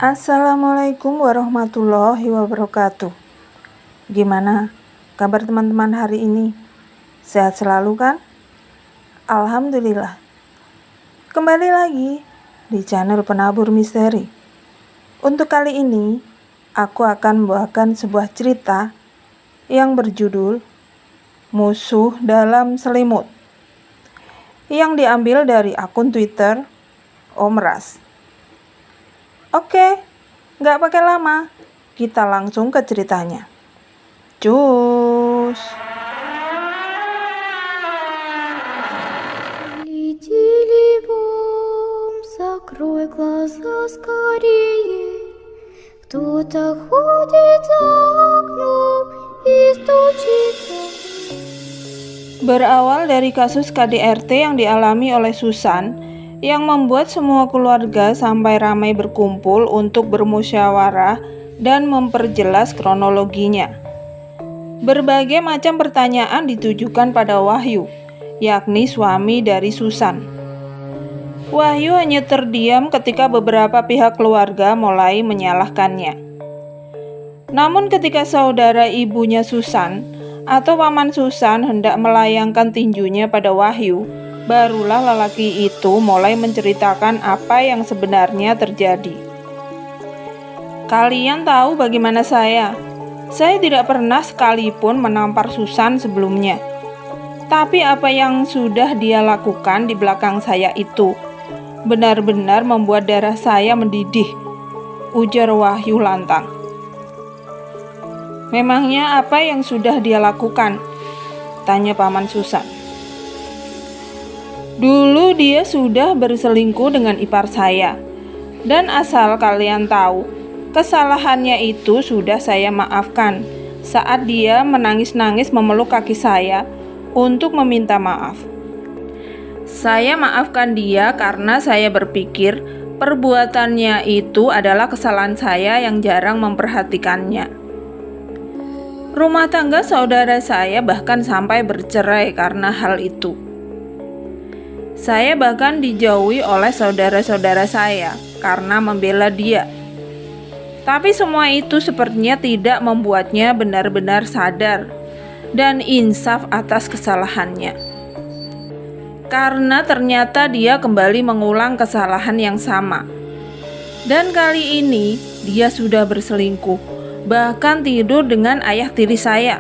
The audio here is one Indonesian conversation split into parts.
Assalamualaikum warahmatullahi wabarakatuh. Gimana kabar teman-teman hari ini? Sehat selalu kan? Alhamdulillah. Kembali lagi di channel Penabur Misteri. Untuk kali ini, aku akan membawakan sebuah cerita yang berjudul Musuh dalam Selimut, yang diambil dari akun Twitter Om Ras. Oke, nggak pakai lama, kita langsung ke ceritanya. Cus. Лети, бом, закрой глаза скорее. Кто-то ходит за окном и стучится. Berawal dari kasus KDRT yang dialami oleh Susan, yang membuat semua keluarga sampai ramai berkumpul untuk bermusyawarah dan memperjelas kronologinya. Berbagai macam pertanyaan ditujukan pada Wahyu, yakni suami dari Susan. Wahyu hanya terdiam ketika beberapa pihak keluarga mulai menyalahkannya. Namun ketika saudara ibunya Susan atau paman Susan hendak melayangkan tinjunya pada Wahyu, barulah lelaki itu mulai menceritakan apa yang sebenarnya terjadi. Kalian tahu bagaimana saya? Saya tidak pernah sekalipun menampar Susan sebelumnya. Tapi apa yang sudah dia lakukan di belakang saya itu benar-benar membuat darah saya mendidih, ujar Wahyu lantang. Memangnya apa yang sudah dia lakukan? Tanya paman Susan. Dulu dia sudah berselingkuh dengan ipar saya. Dan asal kalian tahu, kesalahannya itu sudah saya maafkan saat dia menangis-nangis memeluk kaki saya untuk meminta maaf. Saya maafkan dia karena saya berpikir perbuatannya itu adalah kesalahan saya yang jarang memperhatikannya. Rumah tangga saudara saya bahkan sampai bercerai karena hal itu. Saya bahkan dijauhi oleh saudara-saudara saya karena membela dia. Tapi semua itu sepertinya tidak membuatnya benar-benar sadar dan insaf atas kesalahannya. Karena ternyata dia kembali mengulang kesalahan yang sama. Dan kali ini dia sudah berselingkuh, bahkan tidur dengan ayah tiri saya.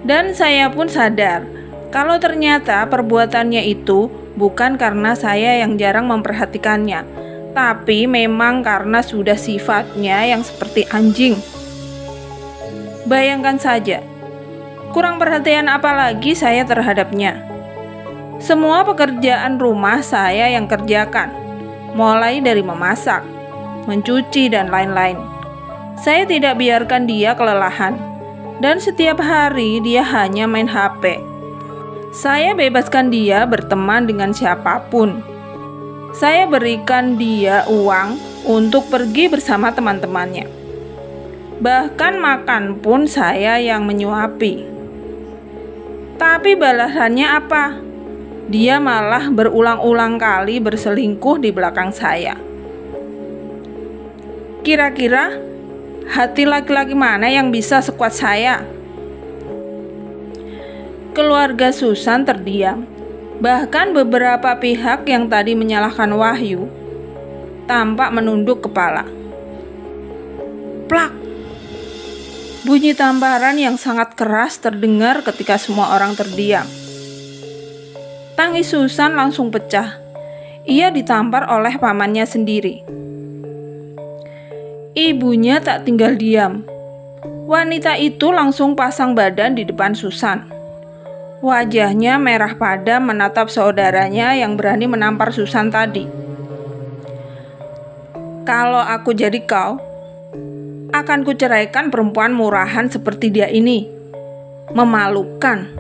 Dan saya pun sadar kalau ternyata perbuatannya itu bukan karena saya yang jarang memperhatikannya, tapi memang karena sudah sifatnya yang seperti anjing. Bayangkan saja, kurang perhatian apa lagi saya terhadapnya. Semua pekerjaan rumah saya yang kerjakan, mulai dari memasak, mencuci, dan lain-lain. Saya tidak biarkan dia kelelahan, dan setiap hari dia hanya main HP. Saya bebaskan dia berteman dengan siapapun. Saya berikan dia uang untuk pergi bersama teman-temannya. Bahkan makan pun saya yang menyuapi. Tapi balasannya apa? Dia malah berulang-ulang kali berselingkuh di belakang saya. Kira-kira hati laki-laki mana yang bisa sekuat saya? Keluarga Susan terdiam. Bahkan beberapa pihak yang tadi menyalahkan Wahyu tampak menunduk kepala. Plak! Bunyi tamparan yang sangat keras terdengar ketika semua orang terdiam. Tangis Susan langsung pecah. Ia ditampar oleh pamannya sendiri. Ibunya tak tinggal diam. Wanita itu langsung pasang badan di depan Susan. Wajahnya merah padam menatap saudaranya yang berani menampar Susan tadi. Kalau aku jadi kau, akan kuceraikan perempuan murahan seperti dia ini. Memalukan,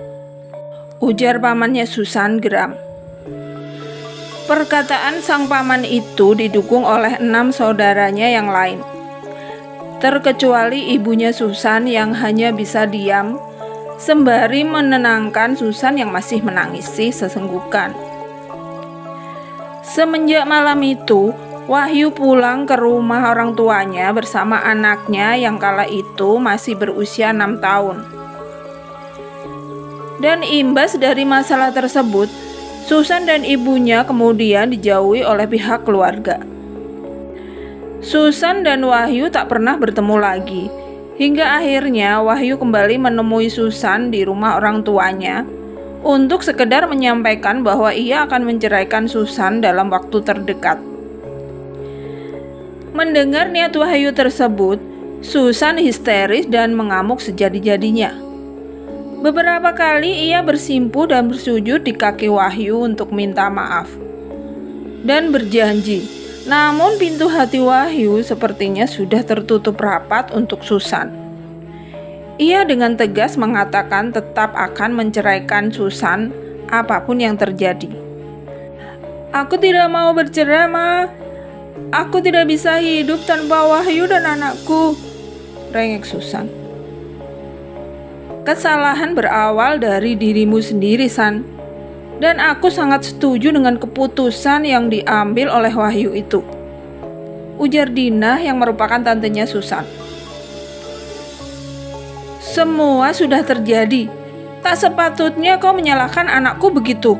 ujar pamannya Susan geram. Perkataan sang paman itu didukung oleh 6 saudaranya yang lain, terkecuali ibunya Susan yang hanya bisa diam sembari menenangkan Susan yang masih menangisi sesenggukan. Semenjak malam itu, Wahyu pulang ke rumah orang tuanya bersama anaknya yang kala itu masih berusia 6 tahun. Dan imbas dari masalah tersebut, Susan dan ibunya kemudian dijauhi oleh pihak keluarga. Susan dan Wahyu tak pernah bertemu lagi, hingga akhirnya Wahyu kembali menemui Susan di rumah orang tuanya untuk sekedar menyampaikan bahwa ia akan menceraikan Susan dalam waktu terdekat. Mendengar niat Wahyu tersebut, Susan histeris dan mengamuk sejadi-jadinya. Beberapa kali ia bersimpuh dan bersujud di kaki Wahyu untuk minta maaf dan berjanji. Namun pintu hati Wahyu sepertinya sudah tertutup rapat untuk Susan. Ia dengan tegas mengatakan tetap akan menceraikan Susan apapun yang terjadi. "Aku tidak mau bercerai, Ma. Aku tidak bisa hidup tanpa Wahyu dan anakku," rengek Susan. "Kesalahan berawal dari dirimu sendiri, San. Dan aku sangat setuju dengan keputusan yang diambil oleh Wahyu itu," ujar Dina yang merupakan tantenya Susan. "Semua sudah terjadi. Tak sepatutnya kau menyalahkan anakku begitu,"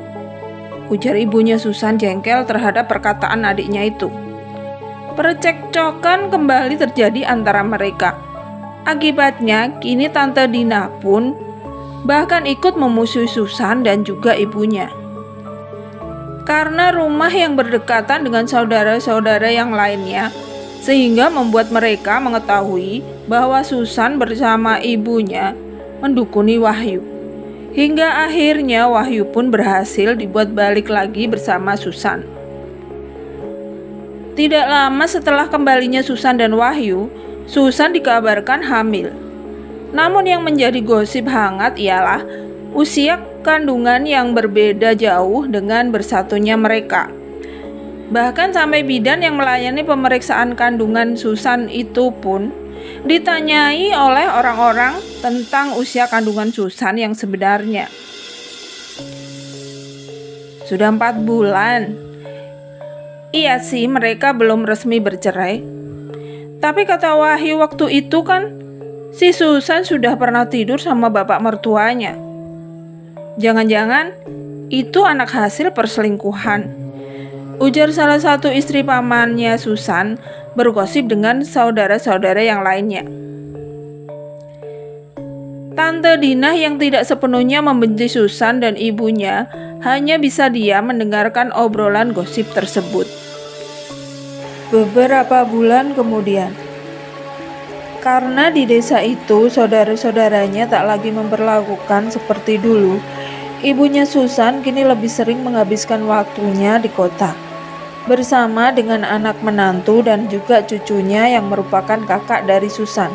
ujar ibunya Susan jengkel terhadap perkataan adiknya itu. Percekcokan kembali terjadi antara mereka. Akibatnya, kini Tante Dina pun bahkan ikut memusuhi Susan dan juga ibunya. Karena rumah yang berdekatan dengan saudara-saudara yang lainnya, sehingga membuat mereka mengetahui bahwa Susan bersama ibunya mendukuni Wahyu. Hingga akhirnya Wahyu pun berhasil dibuat balik lagi bersama Susan. Tidak lama setelah kembalinya Susan dan Wahyu, Susan dikabarkan hamil. Namun yang menjadi gosip hangat ialah usia kandungan yang berbeda jauh dengan bersatunya mereka. Bahkan sampai bidan yang melayani pemeriksaan kandungan Susan itu pun ditanyai oleh orang-orang tentang usia kandungan Susan yang sebenarnya. Sudah 4 bulan. Iya sih, mereka belum resmi bercerai. Tapi kata Wahyu waktu itu kan, si Susan sudah pernah tidur sama bapak mertuanya. Jangan-jangan itu anak hasil perselingkuhan, ujar salah satu istri pamannya Susan bergosip dengan saudara-saudara yang lainnya. Tante Dina yang tidak sepenuhnya membenci Susan dan ibunya hanya bisa diam mendengarkan obrolan gosip tersebut. Beberapa bulan kemudian, karena di desa itu saudara-saudaranya tak lagi memperlakukan seperti dulu, ibunya Susan kini lebih sering menghabiskan waktunya di kota bersama dengan anak menantu dan juga cucunya yang merupakan kakak dari Susan.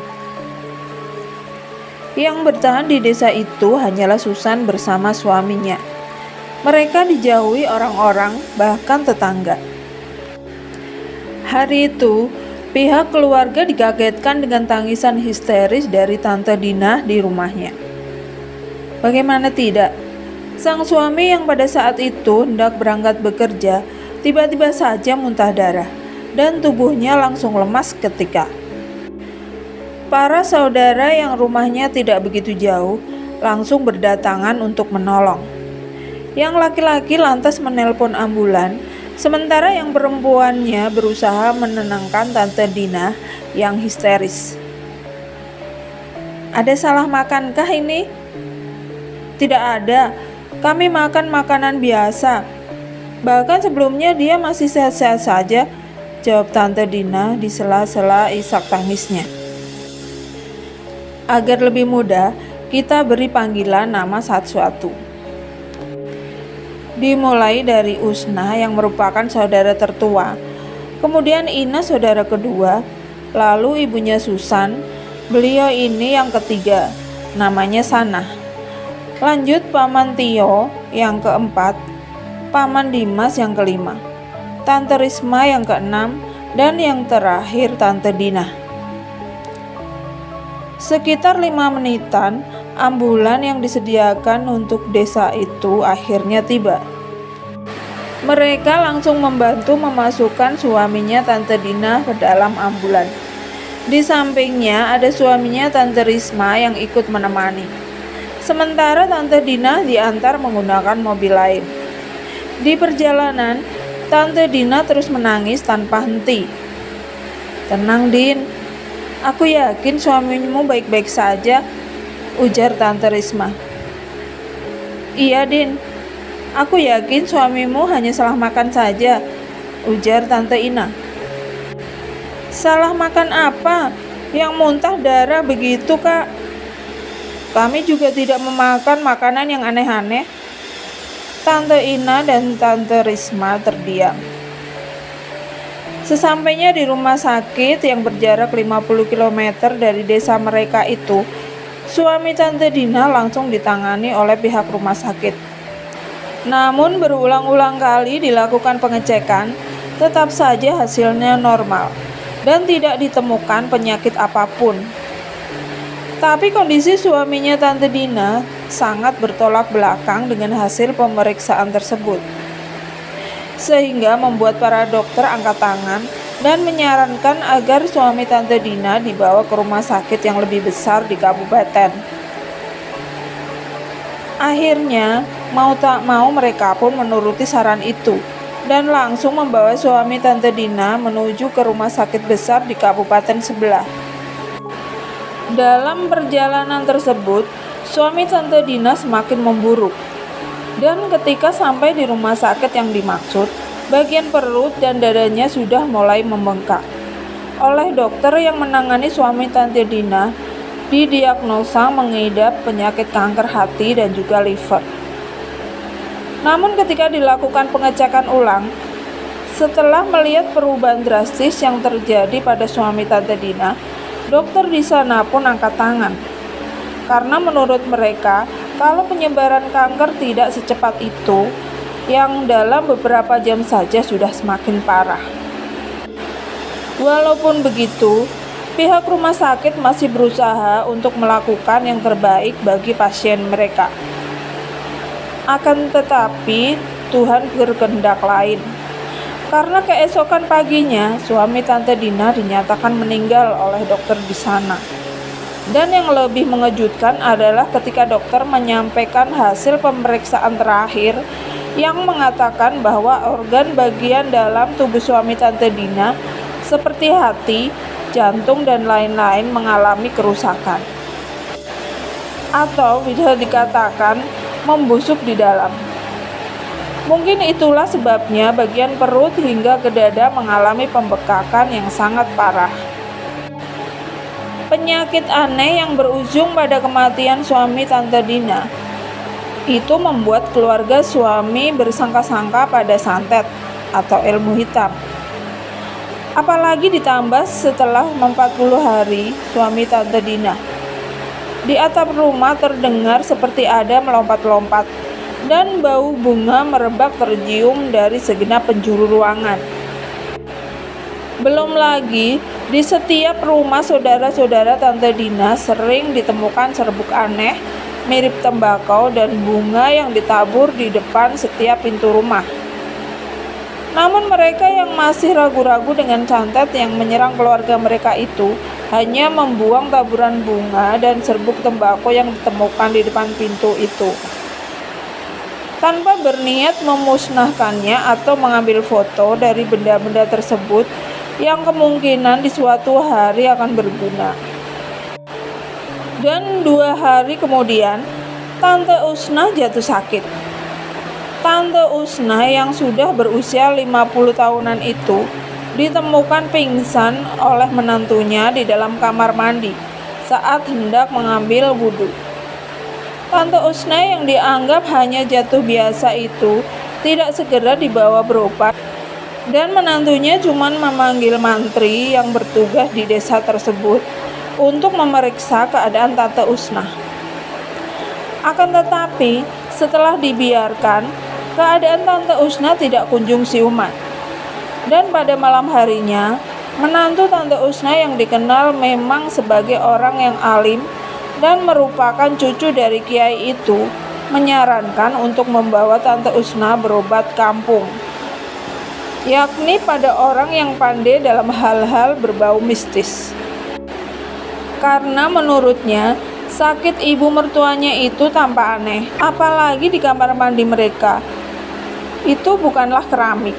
Yang bertahan di desa itu hanyalah Susan bersama suaminya. Mereka dijauhi orang-orang, bahkan tetangga. Hari itu, pihak keluarga dikagetkan dengan tangisan histeris dari Tante Dina di rumahnya. Bagaimana tidak, sang suami yang pada saat itu hendak berangkat bekerja, tiba-tiba saja muntah darah, dan tubuhnya langsung lemas seketika. Para saudara yang rumahnya tidak begitu jauh langsung berdatangan untuk menolong. Yang laki-laki lantas menelpon ambulan, sementara yang perempuannya berusaha menenangkan Tante Dina yang histeris. "Ada salah makankah ini?" "Tidak ada, kami makan makanan biasa. Bahkan sebelumnya dia masih sehat-sehat saja," jawab Tante Dina di sela-sela isak tangisnya. Agar lebih mudah, kita beri panggilan nama satu-satu. Dimulai dari Usna yang merupakan saudara tertua, kemudian Ina saudara kedua, lalu ibunya Susan, beliau ini yang ketiga, namanya Sanah. Lanjut Paman Tio yang keempat, Paman Dimas yang kelima, Tante Risma yang keenam, dan yang terakhir Tante Dina. Sekitar 5 menitan, ambulan yang disediakan untuk desa itu akhirnya tiba. Mereka langsung membantu memasukkan suaminya Tante Dina ke dalam ambulan. Di sampingnya ada suaminya Tante Risma yang ikut menemani. Sementara Tante Dina diantar menggunakan mobil lain. Di perjalanan, Tante Dina terus menangis tanpa henti. "Tenang, Din. Aku yakin suamimu baik-baik saja," ujar Tante Risma. "Iya, Din. Aku yakin suamimu hanya salah makan saja," ujar Tante Ina. "Salah makan apa? Yang muntah darah begitu, Kak. Kami juga tidak memakan makanan yang aneh-aneh." Tante Ina dan Tante Risma terdiam. Sesampainya di rumah sakit yang berjarak 50 km dari desa mereka itu, suami Tante Dina langsung ditangani oleh pihak rumah sakit. Namun berulang-ulang kali dilakukan pengecekan, tetap saja hasilnya normal dan tidak ditemukan penyakit apapun. Tapi kondisi suaminya Tante Dina sangat bertolak belakang dengan hasil pemeriksaan tersebut, sehingga membuat para dokter angkat tangan dan menyarankan agar suami Tante Dina dibawa ke rumah sakit yang lebih besar di kabupaten. Akhirnya, mau tak mau mereka pun menuruti saran itu dan langsung membawa suami Tante Dina menuju ke rumah sakit besar di kabupaten sebelah. Dalam perjalanan tersebut, suami Tante Dina semakin memburuk. Dan ketika sampai di rumah sakit yang dimaksud, bagian perut dan dadanya sudah mulai membengkak. Oleh dokter yang menangani suami Tante Dina, didiagnosa mengidap penyakit kanker hati dan juga liver. Namun ketika dilakukan pengecekan ulang, setelah melihat perubahan drastis yang terjadi pada suami Tante Dina, dokter di sana pun angkat tangan. Karena menurut mereka, kalau penyebaran kanker tidak secepat itu, yang dalam beberapa jam saja sudah semakin parah. Walaupun begitu, pihak rumah sakit masih berusaha untuk melakukan yang terbaik bagi pasien mereka. Akan tetapi, Tuhan berkehendak lain. Karena keesokan paginya, suami Tante Dina dinyatakan meninggal oleh dokter di sana. Dan yang lebih mengejutkan adalah ketika dokter menyampaikan hasil pemeriksaan terakhir yang mengatakan bahwa organ bagian dalam tubuh suami Tante Dina seperti hati, jantung dan lain-lain mengalami kerusakan, atau bisa dikatakan membusuk di dalam. Mungkin itulah sebabnya bagian perut hingga ke dada mengalami pembekakan yang sangat parah. Penyakit aneh yang berujung pada kematian suami Tante Dina itu membuat keluarga suami bersangka-sangka pada santet atau ilmu hitam. Apalagi ditambah setelah 40 hari suami Tante Dina. Di atap rumah terdengar seperti ada melompat-lompat dan bau bunga merebak tercium dari segenap penjuru ruangan. Belum lagi, di setiap rumah saudara-saudara Tante Dina sering ditemukan serbuk aneh mirip tembakau dan bunga yang ditabur di depan setiap pintu rumah. Namun mereka yang masih ragu-ragu dengan santet yang menyerang keluarga mereka itu hanya membuang taburan bunga dan serbuk tembakau yang ditemukan di depan pintu itu, tanpa berniat memusnahkannya atau mengambil foto dari benda-benda tersebut yang kemungkinan di suatu hari akan berguna. Dan 2 hari kemudian, Tante Usna jatuh sakit. Tante Usna yang sudah berusia 50 tahunan itu ditemukan pingsan oleh menantunya di dalam kamar mandi saat hendak mengambil wudhu. Tante Usna yang dianggap hanya jatuh biasa itu tidak segera dibawa berobat, dan menantunya cuma memanggil mantri yang bertugas di desa tersebut untuk memeriksa keadaan Tante Usna. Akan tetapi, setelah dibiarkan, keadaan Tante Usna tidak kunjung siuman. Dan pada malam harinya, menantu Tante Usna yang dikenal memang sebagai orang yang alim dan merupakan cucu dari kiai itu, menyarankan untuk membawa Tante Usna berobat kampung yakni pada orang yang pandai dalam hal-hal berbau mistis. Karena menurutnya, sakit ibu mertuanya itu tampak aneh, apalagi di kamar mandi mereka. Itu bukanlah keramik,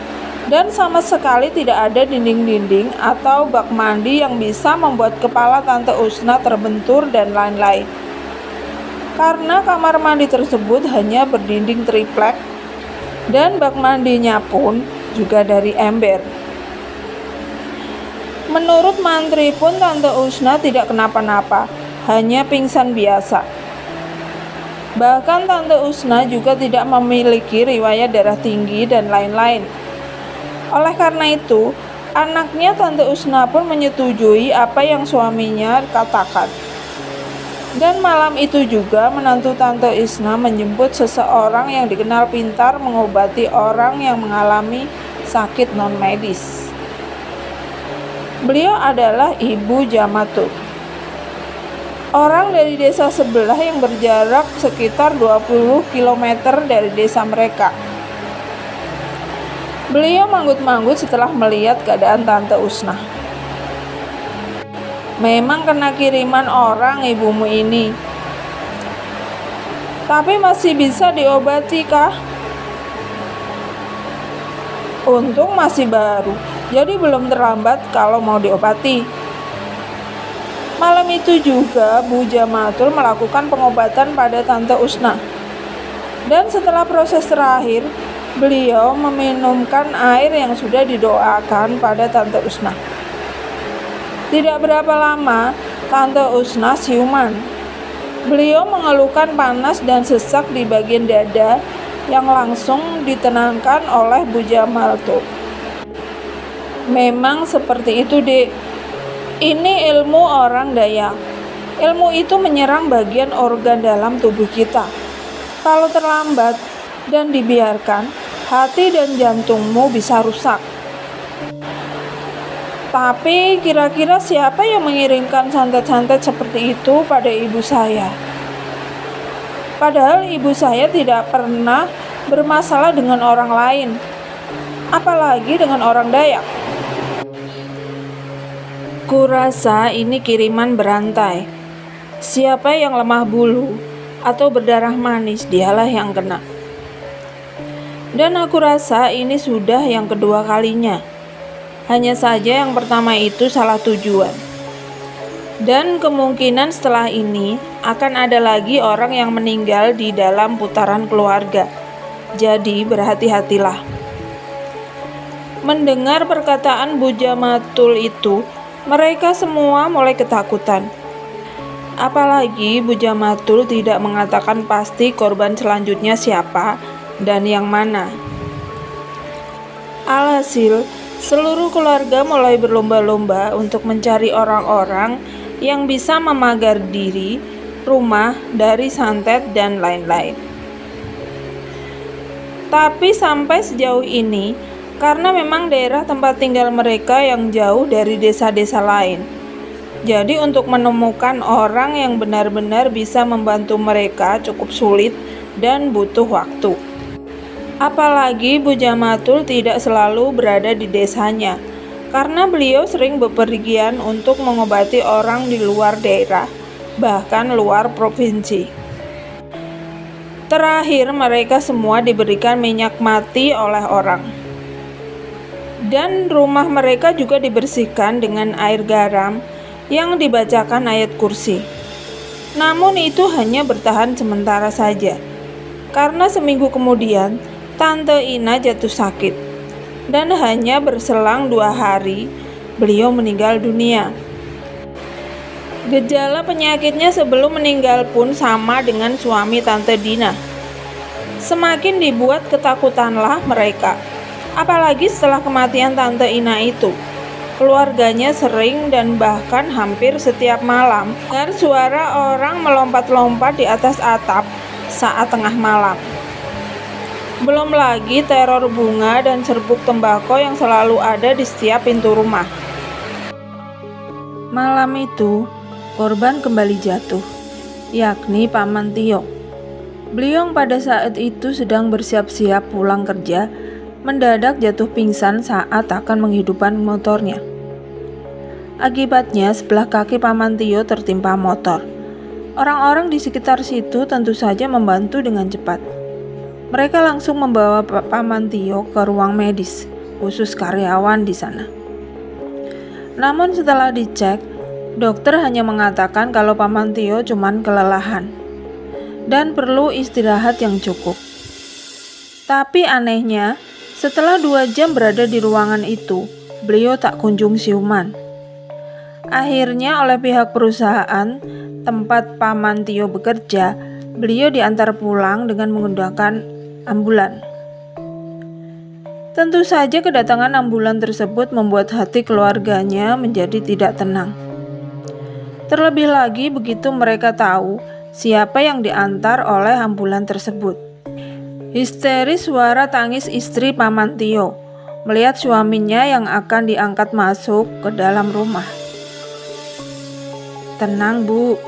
dan sama sekali tidak ada dinding-dinding atau bak mandi yang bisa membuat kepala Tante Usna terbentur dan lain-lain. Karena kamar mandi tersebut hanya berdinding triplek, dan bak mandinya pun juga dari ember. Menurut mantri pun Tante Usna tidak kenapa-napa, hanya pingsan biasa. Bahkan Tante Usna juga tidak memiliki riwayat darah tinggi dan lain-lain. Oleh karena itu, anaknya Tante Usna pun menyetujui apa yang suaminya katakan. Dan malam itu juga menantu Tante Usna menjemput seseorang yang dikenal pintar mengobati orang yang mengalami sakit non-medis. Beliau adalah Ibu Jamatul, orang dari desa sebelah yang berjarak sekitar 20 km dari desa mereka. Beliau manggut-manggut setelah melihat keadaan Tante Usna. Memang kena kiriman orang ibumu ini, tapi masih bisa diobati kah? Untung masih baru, jadi belum terlambat kalau mau diobati. Malam itu juga Bu Jamatul melakukan pengobatan pada Tante Usna. Dan setelah proses terakhir, beliau meminumkan air yang sudah didoakan pada Tante Usna. Tidak berapa lama, Tante Usna siuman. Beliau mengeluhkan panas dan sesak di bagian dada yang langsung ditenangkan oleh Bu Jamatul. Memang seperti itu, Dek. Ini ilmu orang Dayak. Ilmu itu menyerang bagian organ dalam tubuh kita. Kalau terlambat dan dibiarkan, hati dan jantungmu bisa rusak. Tapi kira-kira siapa yang mengirimkan santet-santet seperti itu pada ibu saya? Padahal ibu saya tidak pernah bermasalah dengan orang lain, apalagi dengan orang Dayak. Kurasa ini kiriman berantai. Siapa yang lemah bulu atau berdarah manis, dialah yang kena. Dan aku rasa ini sudah yang kedua kalinya. Hanya saja yang pertama itu salah tujuan. Dan kemungkinan setelah ini akan ada lagi orang yang meninggal di dalam putaran keluarga. Jadi berhati-hatilah. Mendengar perkataan Bu Jamatul itu, mereka semua mulai ketakutan. Apalagi Bu Jamatul tidak mengatakan pasti korban selanjutnya siapa dan yang mana. Alhasil, seluruh keluarga mulai berlomba-lomba untuk mencari orang-orang yang bisa memagar diri, rumah dari santet dan lain-lain. Tapi sampai sejauh ini, karena memang daerah tempat tinggal mereka yang jauh dari desa-desa lain, jadi untuk menemukan orang yang benar-benar bisa membantu mereka cukup sulit dan butuh waktu. Apalagi Bu Jamatul tidak selalu berada di desanya, karena beliau sering bepergian untuk mengobati orang di luar daerah, bahkan luar provinsi. Terakhir, mereka semua diberikan minyak mati oleh orang. Dan rumah mereka juga dibersihkan dengan air garam yang dibacakan ayat kursi. Namun itu hanya bertahan sementara saja, karena seminggu kemudian Tante Ina jatuh sakit, dan hanya berselang 2 hari beliau meninggal dunia. Gejala penyakitnya sebelum meninggal pun sama dengan suami Tante Dina. Semakin dibuat ketakutanlah mereka, apalagi setelah kematian Tante Ina itu. Keluarganya sering dan bahkan hampir setiap malam dengar suara orang melompat-lompat di atas atap saat tengah malam. Belum lagi teror bunga dan serbuk tembakau yang selalu ada di setiap pintu rumah. Malam itu, korban kembali jatuh, yakni Paman Tio. Beliau pada saat itu sedang bersiap-siap pulang kerja mendadak jatuh pingsan saat akan menghidupkan motornya. Akibatnya sebelah kaki Paman Tio tertimpa motor. Orang-orang di sekitar situ tentu saja membantu dengan cepat. Mereka langsung membawa Paman Tio ke ruang medis, khusus karyawan di sana. Namun setelah dicek, dokter hanya mengatakan kalau Paman Tio cuman kelelahan dan perlu istirahat yang cukup. Tapi anehnya, setelah 2 jam berada di ruangan itu, beliau tak kunjung siuman. Akhirnya oleh pihak perusahaan tempat Paman Tio bekerja, beliau diantar pulang dengan menggunakan ambulan. Tentu saja kedatangan ambulan tersebut membuat hati keluarganya menjadi tidak tenang. Terlebih lagi begitu mereka tahu siapa yang diantar oleh ambulan tersebut. Histeris suara tangis istri Paman Tio melihat suaminya yang akan diangkat masuk ke dalam rumah. "Tenang Bu,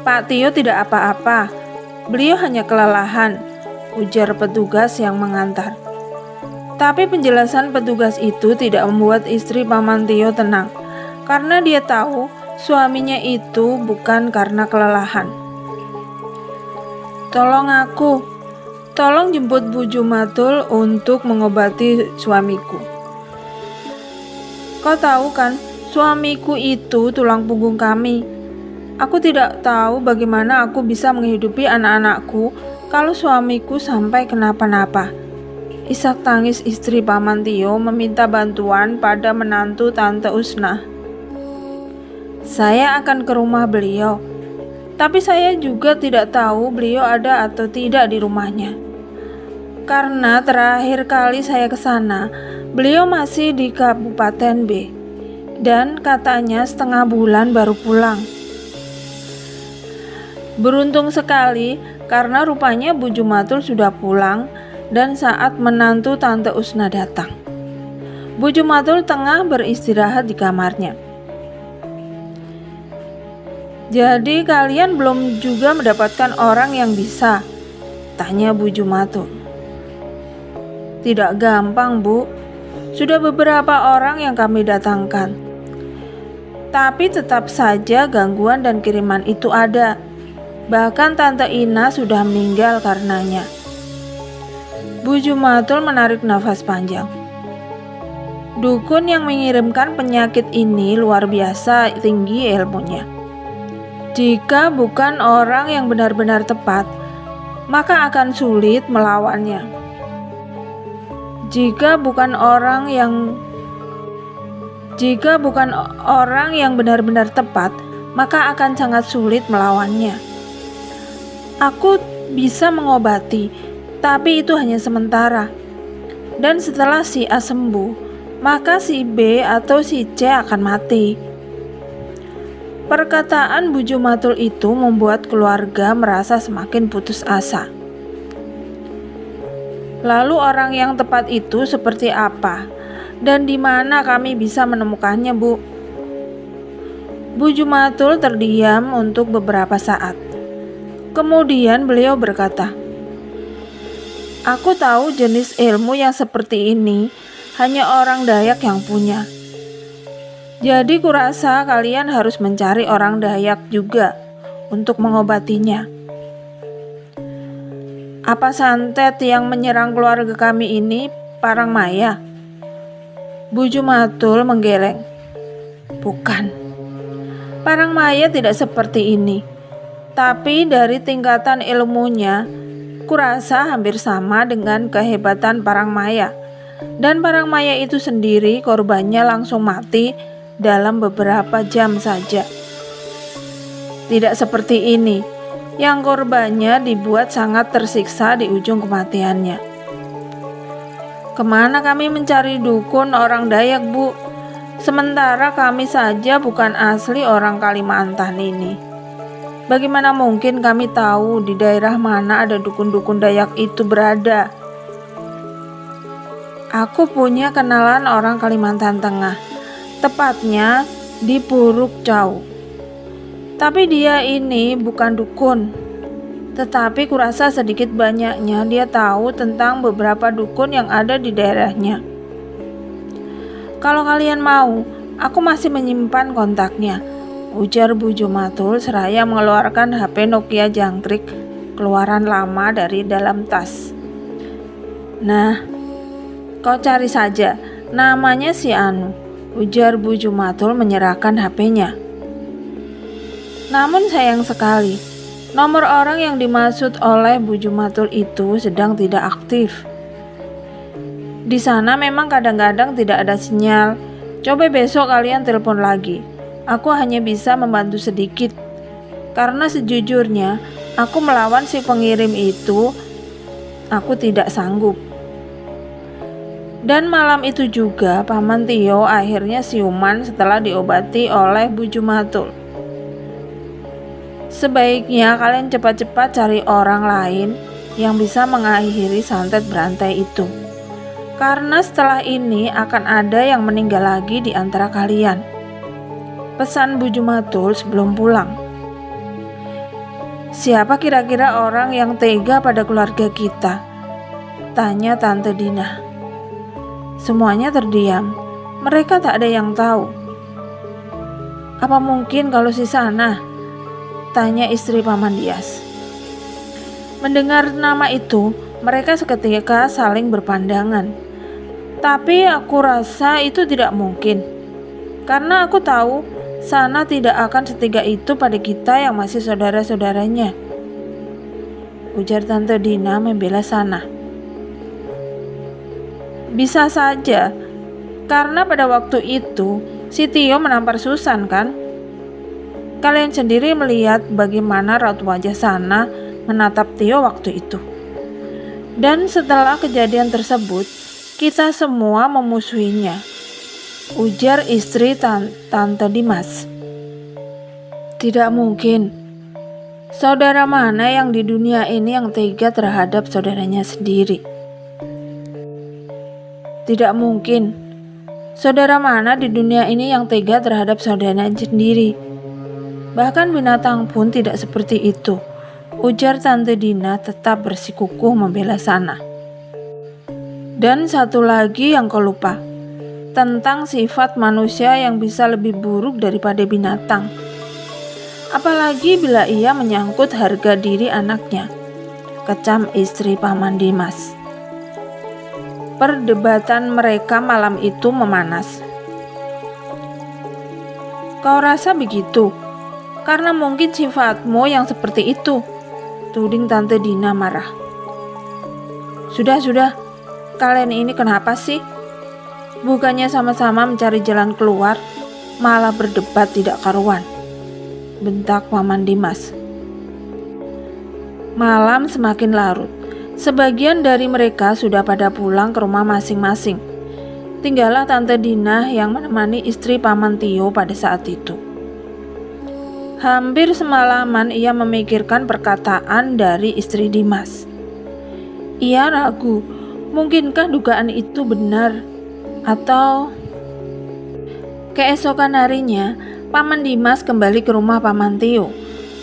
Pak Tio tidak apa-apa. Beliau hanya kelelahan," ujar petugas yang mengantar. Tapi penjelasan petugas itu tidak membuat istri Paman Tio tenang, karena dia tahu suaminya itu bukan karena kelelahan. Tolong jemput Bu Jumatul untuk mengobati suamiku. Kau tahu kan, suamiku itu tulang punggung kami. Aku tidak tahu bagaimana aku bisa menghidupi anak-anakku kalau suamiku sampai kenapa-napa. Isak tangis istri Paman Tio meminta bantuan pada menantu Tante Usna. "Saya akan ke rumah beliau, tapi saya juga tidak tahu beliau ada atau tidak di rumahnya. Karena terakhir kali saya ke sana, beliau masih di Kabupaten B, dan katanya setengah bulan baru pulang." Beruntung sekali karena rupanya Bu Jumatul sudah pulang dan saat menantu Tante Usna datang, Bu Jumatul tengah beristirahat di kamarnya. "Jadi kalian belum juga mendapatkan orang yang bisa?" tanya Bu Jumatul. "Tidak gampang Bu, sudah beberapa orang yang kami datangkan. Tapi tetap saja gangguan dan kiriman itu ada. Bahkan Tante Ina sudah meninggal karenanya." Bu Jumatul menarik nafas panjang. Dukun yang mengirimkan penyakit ini luar biasa tinggi ilmunya. Jika bukan orang yang benar-benar tepat, maka akan sulit melawannya. Jika bukan orang yang benar-benar tepat, maka akan sangat sulit melawannya. Aku bisa mengobati, tapi itu hanya sementara. Dan setelah si A sembuh, maka si B atau si C akan mati. Perkataan Bu Jumatul itu membuat keluarga merasa semakin putus asa. Lalu orang yang tepat itu seperti apa? Dan di mana kami bisa menemukannya, Bu? Bu Jumatul terdiam untuk beberapa saat. Kemudian beliau berkata, "Aku tahu jenis ilmu yang seperti ini hanya orang Dayak yang punya. Jadi kurasa kalian harus mencari orang Dayak juga untuk mengobatinya." "Apa santet yang menyerang keluarga kami ini parang maya?" Bu Jumatul menggeleng. "Bukan. Parang maya tidak seperti ini. Tapi dari tingkatan ilmunya, kurasa hampir sama dengan kehebatan parang maya. Dan parang maya itu sendiri korbannya langsung mati dalam beberapa jam saja. Tidak seperti ini, yang korbannya dibuat sangat tersiksa di ujung kematiannya." "Kemana kami mencari dukun orang Dayak, Bu? Sementara kami saja bukan asli orang Kalimantan ini. Bagaimana mungkin kami tahu di daerah mana ada dukun-dukun Dayak itu berada?" "Aku punya kenalan orang Kalimantan Tengah, tepatnya di Puruk Cau. Tapi dia ini bukan dukun. Tetapi kurasa sedikit banyaknya dia tahu tentang beberapa dukun yang ada di daerahnya. Kalau kalian mau, aku masih menyimpan kontaknya, ujar Bu Jumatul seraya mengeluarkan HP Nokia jangkrik keluaran lama dari dalam tas. Nah, kau cari saja, namanya si Anu, ujar Bu Jumatul menyerahkan HP-nya. Namun sayang sekali, nomor orang yang dimaksud oleh Bu Jumatul itu sedang tidak aktif. Di sana memang kadang-kadang tidak ada sinyal. Coba besok kalian telepon lagi. Aku hanya bisa membantu sedikit. Karena sejujurnya, aku melawan si pengirim itu, aku tidak sanggup. Dan malam itu juga Paman Tio akhirnya siuman setelah diobati oleh Bu Jumatul. Sebaiknya kalian cepat-cepat cari orang lain yang bisa mengakhiri santet berantai itu. Karena setelah ini akan ada yang meninggal lagi di antara kalian. Pesan Bu Jumatul sebelum pulang. Siapa kira-kira orang yang tega pada keluarga kita? Tanya Tante Dina. Semuanya terdiam. Mereka tak ada yang tahu. Apa mungkin kalau si Sana? Tanya istri Paman Dias. Mendengar nama itu, mereka seketika saling berpandangan. Tapi aku rasa itu tidak mungkin. Karena aku tahu Sana tidak akan setiga itu pada kita yang masih saudara-saudaranya, ujar Tante Dina membela Sana. Bisa saja, karena pada waktu itu si Tio menampar Susan kan? Kalian sendiri melihat bagaimana raut wajah Sana menatap Tio waktu itu. Dan setelah kejadian tersebut, kita semua memusuhinya, ujar istri Tante Dimas. Tidak mungkin. Saudara mana yang di dunia ini yang tega terhadap saudaranya sendiri? Tidak mungkin. Saudara mana di dunia ini yang tega terhadap saudaranya sendiri? Bahkan binatang pun tidak seperti itu, ujar Tante Dina tetap bersikukuh membela Sana. Dan satu lagi yang kau lupa, tentang sifat manusia yang bisa lebih buruk daripada binatang. Apalagi bila ia menyangkut harga diri anaknya, kecam istri Paman Dimas. Perdebatan mereka malam itu memanas. Kau rasa begitu? Karena mungkin sifatmu yang seperti itu, tuding Tante Dina marah. Sudah. Kalian ini kenapa sih? Bukannya sama-sama mencari jalan keluar, malah berdebat tidak karuan, bentak Paman Dimas. Malam semakin larut. Sebagian dari mereka sudah pada pulang ke rumah masing-masing. Tinggallah Tante Dina yang menemani istri Paman Tio pada saat itu. Hampir semalaman ia memikirkan perkataan dari istri Dimas. Ia ragu, mungkinkah dugaan itu benar? Atau keesokan harinya, Paman Dimas kembali ke rumah Paman Tio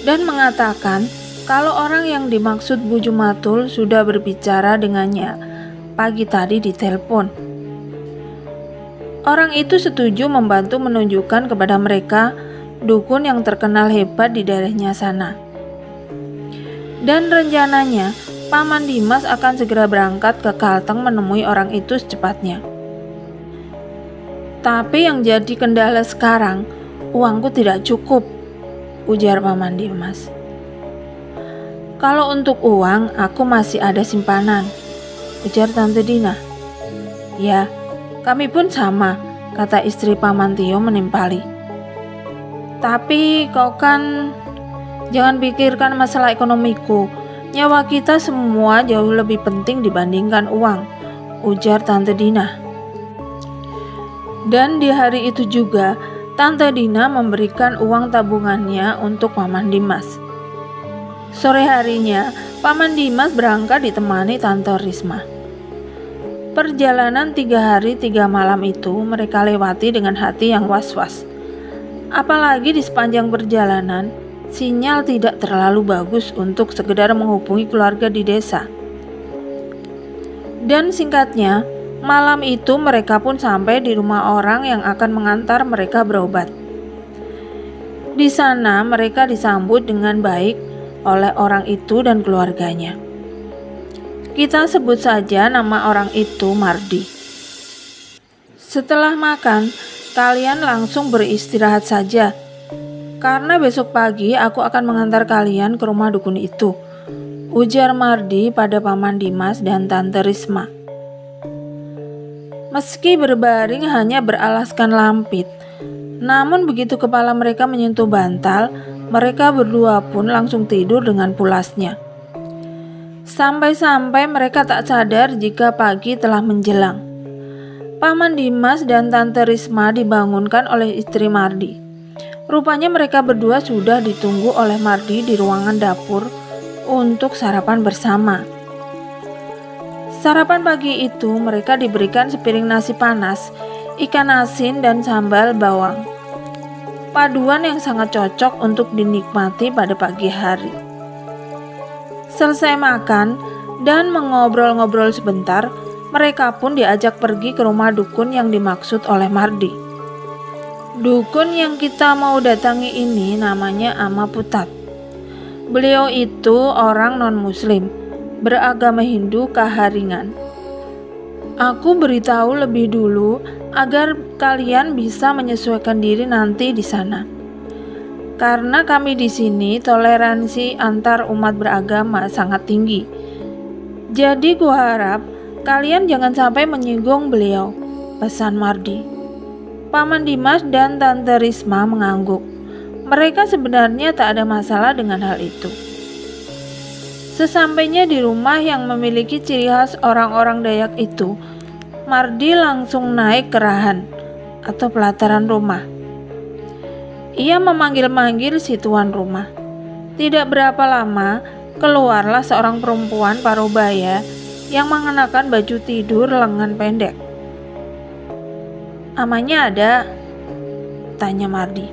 dan mengatakan kalau orang yang dimaksud Bu Jumatul sudah berbicara dengannya pagi tadi di telepon. Orang itu setuju membantu menunjukkan kepada mereka dukun yang terkenal hebat di daerahnya sana. Dan rencananya Paman Dimas akan segera berangkat ke Kalteng menemui orang itu secepatnya. Tapi yang jadi kendala sekarang, uangku tidak cukup, ujar Paman Dimas. Kalau untuk uang, aku masih ada simpanan, ujar Tante Dina. Ya, kami pun sama, kata istri Paman Tio menimpali. Tapi kau kan jangan pikirkan masalah ekonomiku. Nyawa kita semua jauh lebih penting dibandingkan uang, ujar Tante Dina. Dan di hari itu juga, Tante Dina memberikan uang tabungannya untuk Paman Dimas. Sore harinya, Paman Dimas berangkat ditemani Tante Risma. Perjalanan 3 hari 3 malam itu mereka lewati dengan hati yang was-was. Apalagi di sepanjang perjalanan, sinyal tidak terlalu bagus untuk sekedar menghubungi keluarga di desa. Dan singkatnya, malam itu mereka pun sampai di rumah orang yang akan mengantar mereka berobat. Di sana mereka disambut dengan baik oleh orang itu dan keluarganya. Kita sebut saja nama orang itu Mardi. Setelah makan, kalian langsung beristirahat saja, karena besok pagi aku akan mengantar kalian ke rumah dukun itu, ujar Mardi pada Paman Dimas dan Tante Risma. Meski berbaring hanya beralaskan lampit, namun begitu kepala mereka menyentuh bantal, mereka berdua pun langsung tidur dengan pulasnya. Sampai-sampai mereka tak sadar jika pagi telah menjelang. Paman Dimas dan Tante Risma dibangunkan oleh istri Mardi. Rupanya mereka berdua sudah ditunggu oleh Mardi di ruangan dapur untuk sarapan bersama. Sarapan pagi itu mereka diberikan sepiring nasi panas, ikan asin dan sambal bawang. Paduan yang sangat cocok untuk dinikmati pada pagi hari. Selesai makan dan mengobrol-ngobrol sebentar, mereka pun diajak pergi ke rumah dukun yang dimaksud oleh Mardi. Dukun yang kita mau datangi ini namanya Ama Putat. Beliau itu orang non-muslim, beragama Hindu Kaharingan. Aku beritahu lebih dulu agar kalian bisa menyesuaikan diri nanti di sana. Karena kami di sini toleransi antar umat beragama sangat tinggi. Jadi gua harap kalian jangan sampai menyinggung beliau, pesan Mardi. Paman Dimas dan Tante Risma mengangguk. Mereka sebenarnya tak ada masalah dengan hal itu. Sesampainya di rumah yang memiliki ciri khas orang-orang Dayak itu, Mardi langsung naik ke rahan atau pelataran rumah. Ia memanggil-manggil si tuan rumah. Tidak berapa lama, keluarlah seorang perempuan parubaya yang mengenakan baju tidur lengan pendek. "Amanya ada?" tanya Mardi.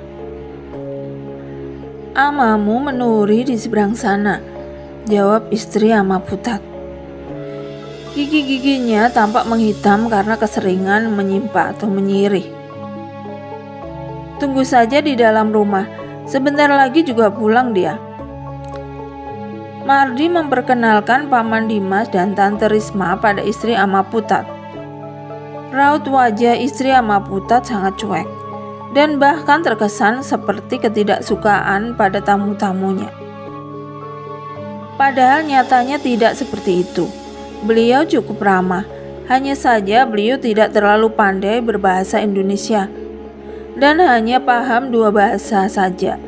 "Amamu menuri di seberang sana," jawab istri Ama Putat. Gigi-giginya tampak menghitam karena keseringan menyimpa atau menyirih. "Tunggu saja di dalam rumah, sebentar lagi juga pulang dia." Mardi memperkenalkan Paman Dimas dan Tante Risma pada istri Ama Putat. Raut wajah istri Ama Putat sangat cuek dan bahkan terkesan seperti ketidaksukaan pada tamu-tamunya. Padahal nyatanya tidak seperti itu. Beliau cukup ramah, hanya saja beliau tidak terlalu pandai berbahasa Indonesia dan hanya paham dua bahasa saja,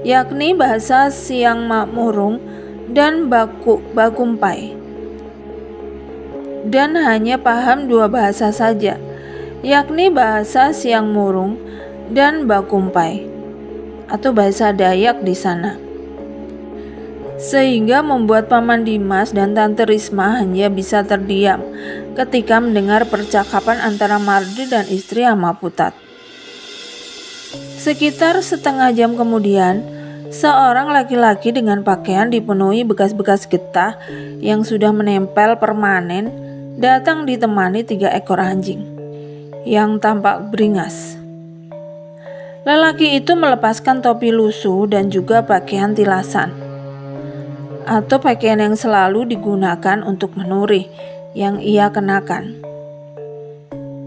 yakni bahasa Siang Murung dan Bakumpai. Dan hanya paham dua bahasa saja, yakni bahasa Siang Murung dan Bakumpai atau bahasa Dayak di sana. Sehingga membuat Paman Dimas dan Tante Risma hanya bisa terdiam ketika mendengar percakapan antara Mardi dan istri Ama Putat. Sekitar setengah jam kemudian, seorang laki-laki dengan pakaian dipenuhi bekas-bekas getah yang sudah menempel permanen datang ditemani 3 ekor anjing yang tampak beringas. Lelaki itu melepaskan topi lusuh dan juga pakaian tilasan, atau pakaian yang selalu digunakan untuk menuri yang ia kenakan,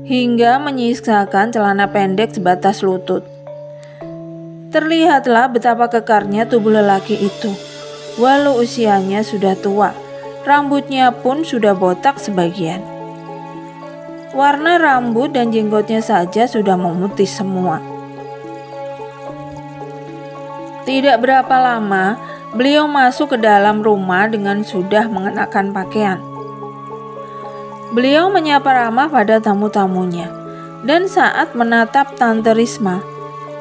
hingga menyisakan celana pendek sebatas lutut. Terlihatlah betapa kekarnya tubuh lelaki itu. Walau usianya sudah tua, rambutnya pun sudah botak sebagian. Warna rambut dan jenggotnya saja sudah memutih semua. Tidak berapa lama, beliau masuk ke dalam rumah dengan sudah mengenakan pakaian. Beliau menyapa ramah pada tamu-tamunya, dan saat menatap Tante Risma,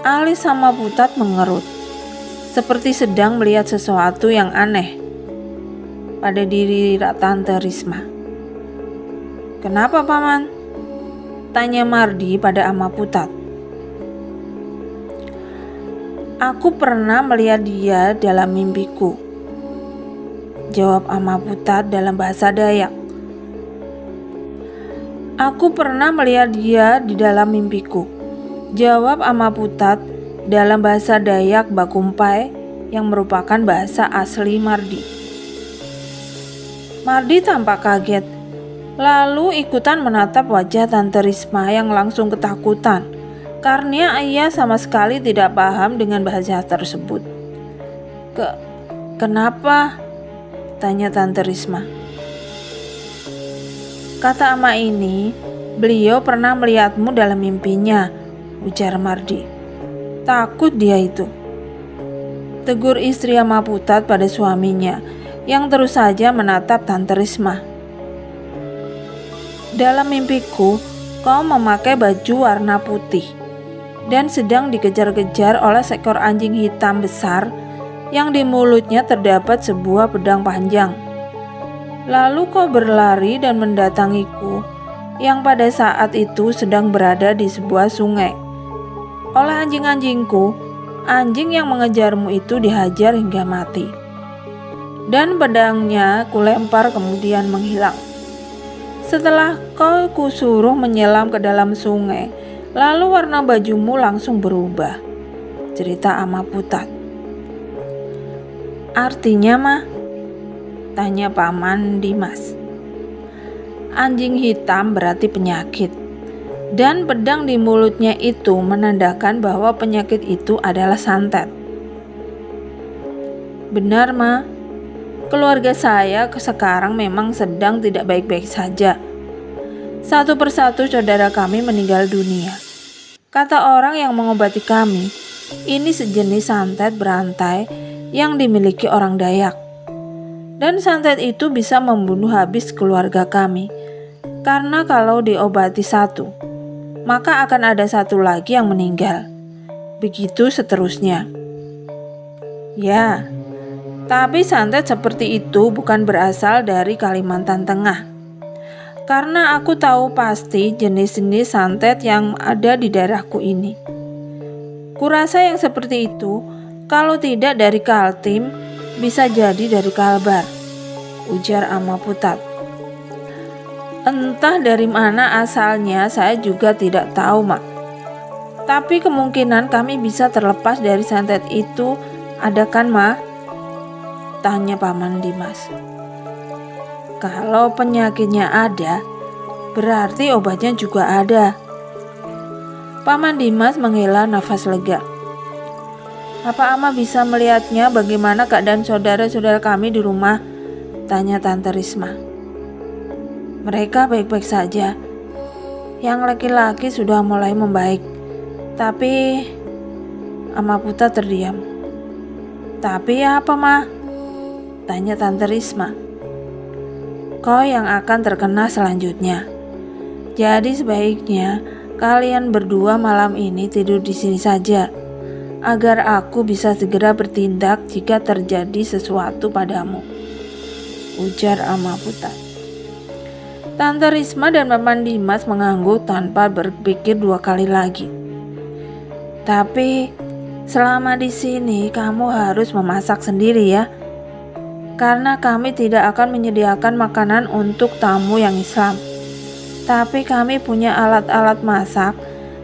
alis Ama Putat mengerut, seperti sedang melihat sesuatu yang aneh pada diri Tante Risma. "Kenapa, Paman?" tanya Mardi pada Ama Putat. Aku pernah melihat dia dalam mimpiku, jawab Amaputat dalam bahasa Dayak. Aku pernah melihat dia di dalam mimpiku, jawab Amaputat dalam bahasa Dayak Bakumpai yang merupakan bahasa asli Mardi. Mardi tampak kaget, lalu ikutan menatap wajah Tante Risma yang langsung ketakutan karena ia sama sekali tidak paham dengan bahasa tersebut. Kenapa? Tanya Tante Risma. Kata ama ini, beliau pernah melihatmu dalam mimpinya, ujar Mardi. Takut dia itu, tegur istri Amaputat pada suaminya yang terus saja menatap Tante Risma. Dalam mimpiku, kau memakai baju warna putih dan sedang dikejar-kejar oleh seekor anjing hitam besar yang di mulutnya terdapat sebuah pedang panjang. Lalu kau berlari dan mendatangiku yang pada saat itu sedang berada di sebuah sungai. Oleh anjing-anjingku, anjing yang mengejarmu itu dihajar hingga mati. Dan pedangnya kulempar kemudian menghilang. Setelah kau kusuruh menyelam ke dalam sungai, lalu warna bajumu langsung berubah, cerita Amaputat. Artinya mah? Tanya Paman Dimas. Anjing hitam berarti penyakit, dan pedang di mulutnya itu menandakan bahwa penyakit itu adalah santet. Benar, Ma. Keluarga saya sekarang memang sedang tidak baik-baik saja. Satu persatu saudara kami meninggal dunia. Kata orang yang mengobati kami, ini sejenis santet berantai yang dimiliki orang Dayak. Dan santet itu bisa membunuh habis keluarga kami. Karena kalau diobati satu, maka akan ada satu lagi yang meninggal. Begitu seterusnya. Ya, tapi santet seperti itu bukan berasal dari Kalimantan Tengah. Karena aku tahu pasti jenis-jenis santet yang ada di daerahku ini. Kurasa yang seperti itu, kalau tidak dari Kaltim, bisa jadi dari Kalbar, ujar Amaputat. Entah dari mana asalnya saya juga tidak tahu, Mak. Tapi kemungkinan kami bisa terlepas dari santet itu, ada kan, Ma? Tanya Paman Dimas. Kalau penyakitnya ada, berarti obatnya juga ada. Paman Dimas menghela nafas lega. Apa Ama bisa melihatnya bagaimana keadaan saudara-saudara kami di rumah? Tanya Tante Risma. Mereka baik-baik saja. Yang laki-laki sudah mulai membaik. Tapi Amaputat terdiam. Tapi apa, Ma? Tanya Tante Risma. Kau yang akan terkena selanjutnya. Jadi sebaiknya kalian berdua malam ini tidur di sini saja, agar aku bisa segera bertindak jika terjadi sesuatu padamu, ujar Amaputat. Tante Risma dan Paman Dimas mengangguk tanpa berpikir dua kali lagi. Tapi selama di sini kamu harus memasak sendiri ya, karena kami tidak akan menyediakan makanan untuk tamu yang Islam. Tapi kami punya alat-alat masak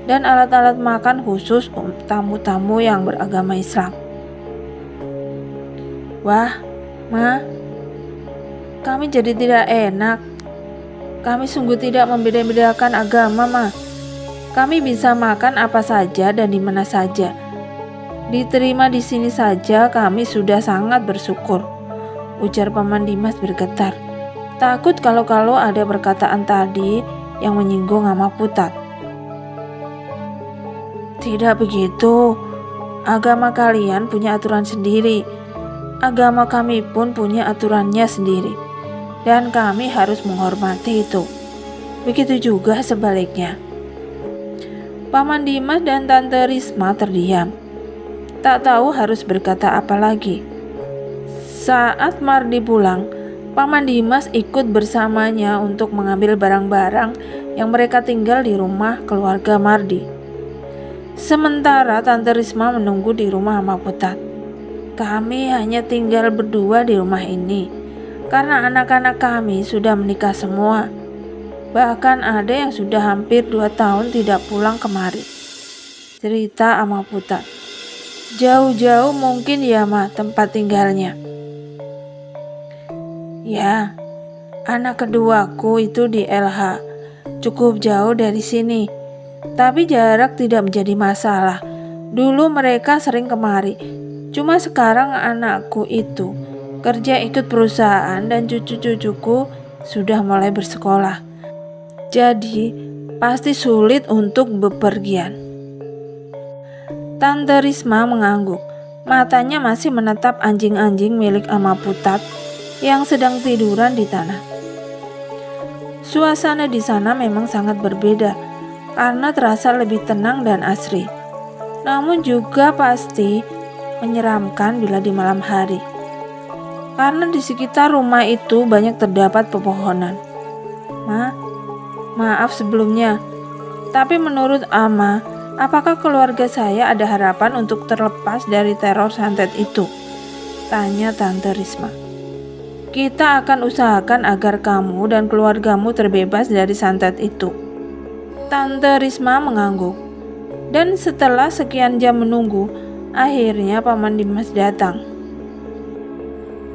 dan alat-alat makan khusus untuk tamu-tamu yang beragama Islam. Wah, Ma, kami jadi tidak enak. Kami sungguh tidak membeda-bedakan agama, Ma. Kami bisa makan apa saja dan di mana saja. Diterima di sini saja kami sudah sangat bersyukur, ujar Paman Dimas bergetar. Takut kalau ada perkataan tadi yang menyinggung Amaputat. Tidak begitu. Agama kalian punya aturan sendiri. Agama kami pun punya aturannya sendiri. Dan kami harus menghormati itu. Begitu juga sebaliknya. Paman Dimas dan Tante Risma terdiam. Tak tahu harus berkata apa lagi. Saat Mardi pulang, Paman Dimas ikut bersamanya untuk mengambil barang-barang yang mereka tinggal di rumah keluarga Mardi. Sementara Tante Risma menunggu di rumah Ama Putat. Kami hanya tinggal berdua di rumah ini karena anak-anak kami sudah menikah semua. Bahkan ada yang sudah hampir 2 tahun tidak pulang kemari, cerita Ama Putat. Jauh-jauh mungkin ya Ma tempat tinggalnya. Ya, anak keduaku itu di LH, cukup jauh dari sini. Tapi jarak tidak menjadi masalah. Dulu mereka sering kemari. Cuma sekarang anakku itu kerja ikut perusahaan dan cucu-cucuku sudah mulai bersekolah. Jadi pasti sulit untuk bepergian. Tante Risma mengangguk. Matanya masih menatap anjing-anjing milik Ama Putat yang sedang tiduran di tanah. Suasana di sana memang sangat berbeda karena terasa lebih tenang dan asri. Namun juga pasti menyeramkan bila di malam hari. Karena di sekitar rumah itu banyak terdapat pepohonan. Maaf sebelumnya, tapi menurut Ama, apakah keluarga saya ada harapan untuk terlepas dari teror santet itu? Tanya Tante Risma. Kita akan usahakan agar kamu dan keluargamu terbebas dari santet itu. Tante Risma mengangguk. Dan setelah sekian jam menunggu, akhirnya Paman Dimas datang.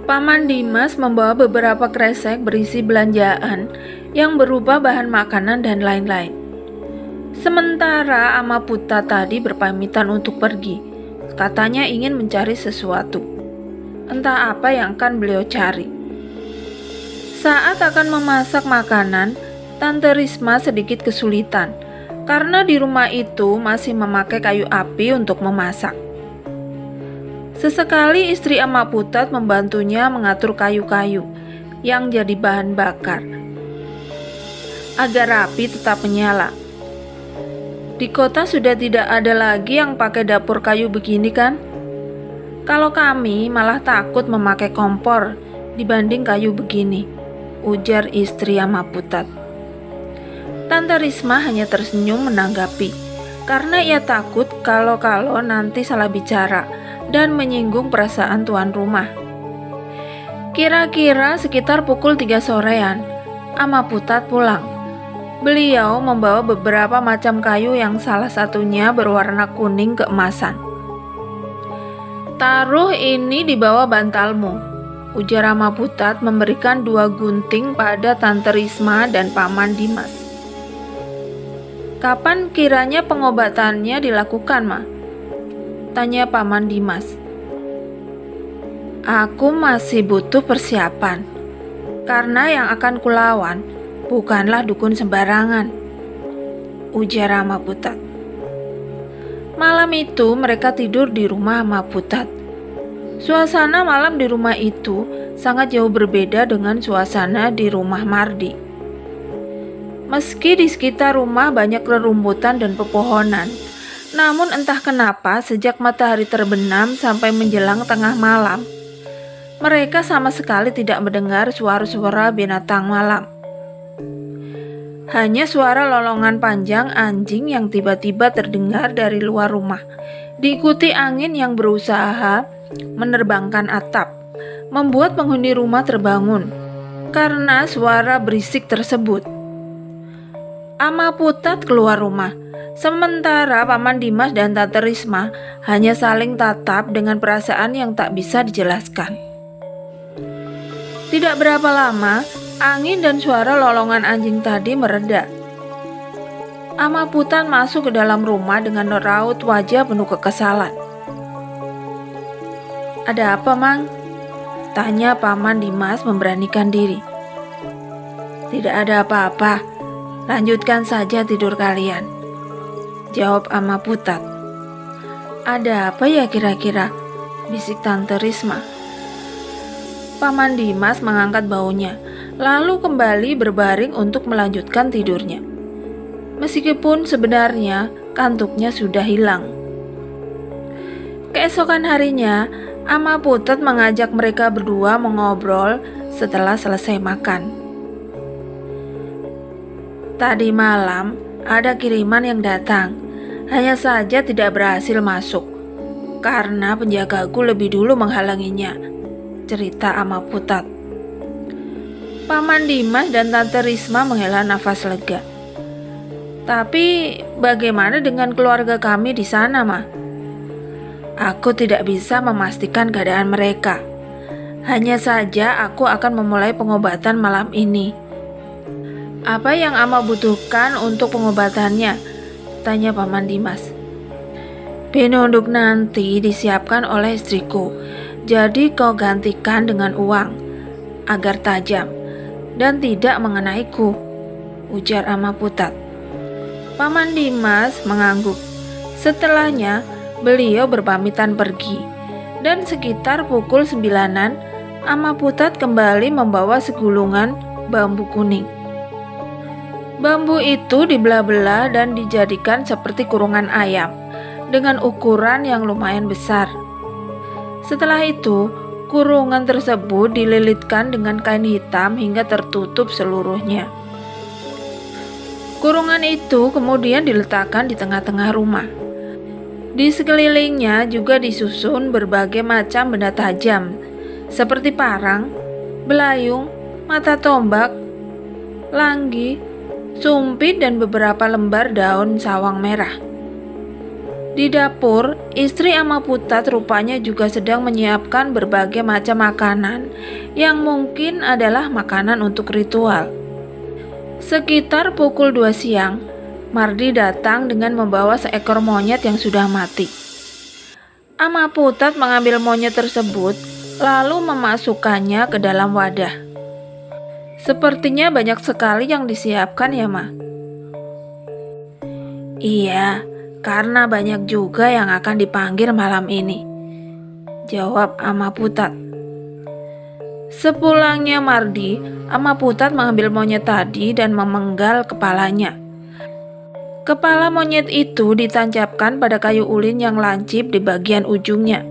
Paman Dimas membawa beberapa kresek berisi belanjaan yang berupa bahan makanan dan lain-lain. Sementara Ama Putat tadi berpamitan untuk pergi. Katanya ingin mencari sesuatu. Entah apa yang akan beliau cari. Saat akan memasak makanan, Tante Risma sedikit kesulitan karena di rumah itu masih memakai kayu api untuk memasak. Sesekali istri Ama Putat membantunya mengatur kayu-kayu yang jadi bahan bakar agar api tetap menyala. Di kota sudah tidak ada lagi yang pakai dapur kayu begini kan? Kalau kami malah takut memakai kompor dibanding kayu begini, ujar istri Ama Putat. Tante Risma hanya tersenyum menanggapi, karena ia takut kalau nanti salah bicara dan menyinggung perasaan tuan rumah. Kira-kira sekitar pukul 3 sorean, Ama Putat pulang. Beliau membawa beberapa macam kayu yang salah satunya berwarna kuning keemasan. Taruh ini di bawah bantalmu, ujar Ama Putat memberikan 2 gunting pada Tante Risma dan Paman Dimas. Kapan kiranya pengobatannya dilakukan, Ma? Tanya Paman Dimas. Aku masih butuh persiapan, karena yang akan kulawan bukanlah dukun sembarangan, ujar Ama Putat. Malam itu mereka tidur di rumah Ama Putat. Suasana malam di rumah itu sangat jauh berbeda dengan suasana di rumah Mardi. Meski di sekitar rumah banyak rerumputan dan pepohonan, namun entah kenapa sejak matahari terbenam sampai menjelang tengah malam, mereka sama sekali tidak mendengar suara-suara binatang malam. Hanya suara lolongan panjang anjing yang tiba-tiba terdengar dari luar rumah, diikuti angin yang berusaha menerbangkan atap, membuat penghuni rumah terbangun karena suara berisik tersebut. Ama Putat keluar rumah, sementara Paman Dimas dan Tante Risma hanya saling tatap dengan perasaan yang tak bisa dijelaskan. Tidak berapa lama, angin dan suara lolongan anjing tadi mereda. Ama Putat masuk ke dalam rumah dengan raut wajah penuh kekesalan. Ada apa, Mang? Tanya Paman Dimas memberanikan diri. Tidak ada apa-apa, lanjutkan saja tidur kalian, jawab Ama Putat. Ada apa ya kira-kira? Bisik Tante Risma. Paman Dimas mengangkat baunya, lalu kembali berbaring untuk melanjutkan tidurnya. Meskipun sebenarnya kantuknya sudah hilang. Keesokan harinya, Ama Putat mengajak mereka berdua mengobrol setelah selesai makan. Tadi malam ada kiriman yang datang. Hanya saja tidak berhasil masuk karena penjagaku lebih dulu menghalanginya, cerita Ama Putat. Paman Dimas dan Tante Risma menghela nafas lega. Tapi bagaimana dengan keluarga kami di sana, Ma? Aku tidak bisa memastikan keadaan mereka. Hanya saja aku akan memulai pengobatan malam ini. Apa yang Ama butuhkan untuk pengobatannya? Tanya Paman Dimas. Penunduk nanti disiapkan oleh istriku. Jadi kau gantikan dengan uang agar tajam dan tidak mengenaiku, ujar Ama Putat. Paman Dimas mengangguk. Setelahnya beliau berpamitan pergi, dan sekitar pukul 9-an Ama Putat kembali membawa segulungan bambu kuning. Bambu itu dibelah-belah dan dijadikan seperti kurungan ayam dengan ukuran yang lumayan besar. Setelah itu, kurungan tersebut dililitkan dengan kain hitam hingga tertutup seluruhnya. Kurungan itu kemudian diletakkan di tengah-tengah rumah. Di sekelilingnya juga disusun berbagai macam benda tajam, seperti parang, belayung, mata tombak, langgi, sumpit, dan beberapa lembar daun sawang merah. Di dapur, istri Ama Putat rupanya juga sedang menyiapkan berbagai macam makanan yang mungkin adalah makanan untuk ritual. Sekitar pukul 2 siang, Mardi datang dengan membawa seekor monyet yang sudah mati. Ama Putat mengambil monyet tersebut lalu memasukkannya ke dalam wadah. Sepertinya banyak sekali yang disiapkan ya, Ma? Iya, karena banyak juga yang akan dipanggil malam ini, jawab Ama Putat. Sepulangnya Mardi, Ama Putat mengambil monyet tadi dan memenggal kepalanya. Kepala monyet itu ditancapkan pada kayu ulin yang lancip di bagian ujungnya.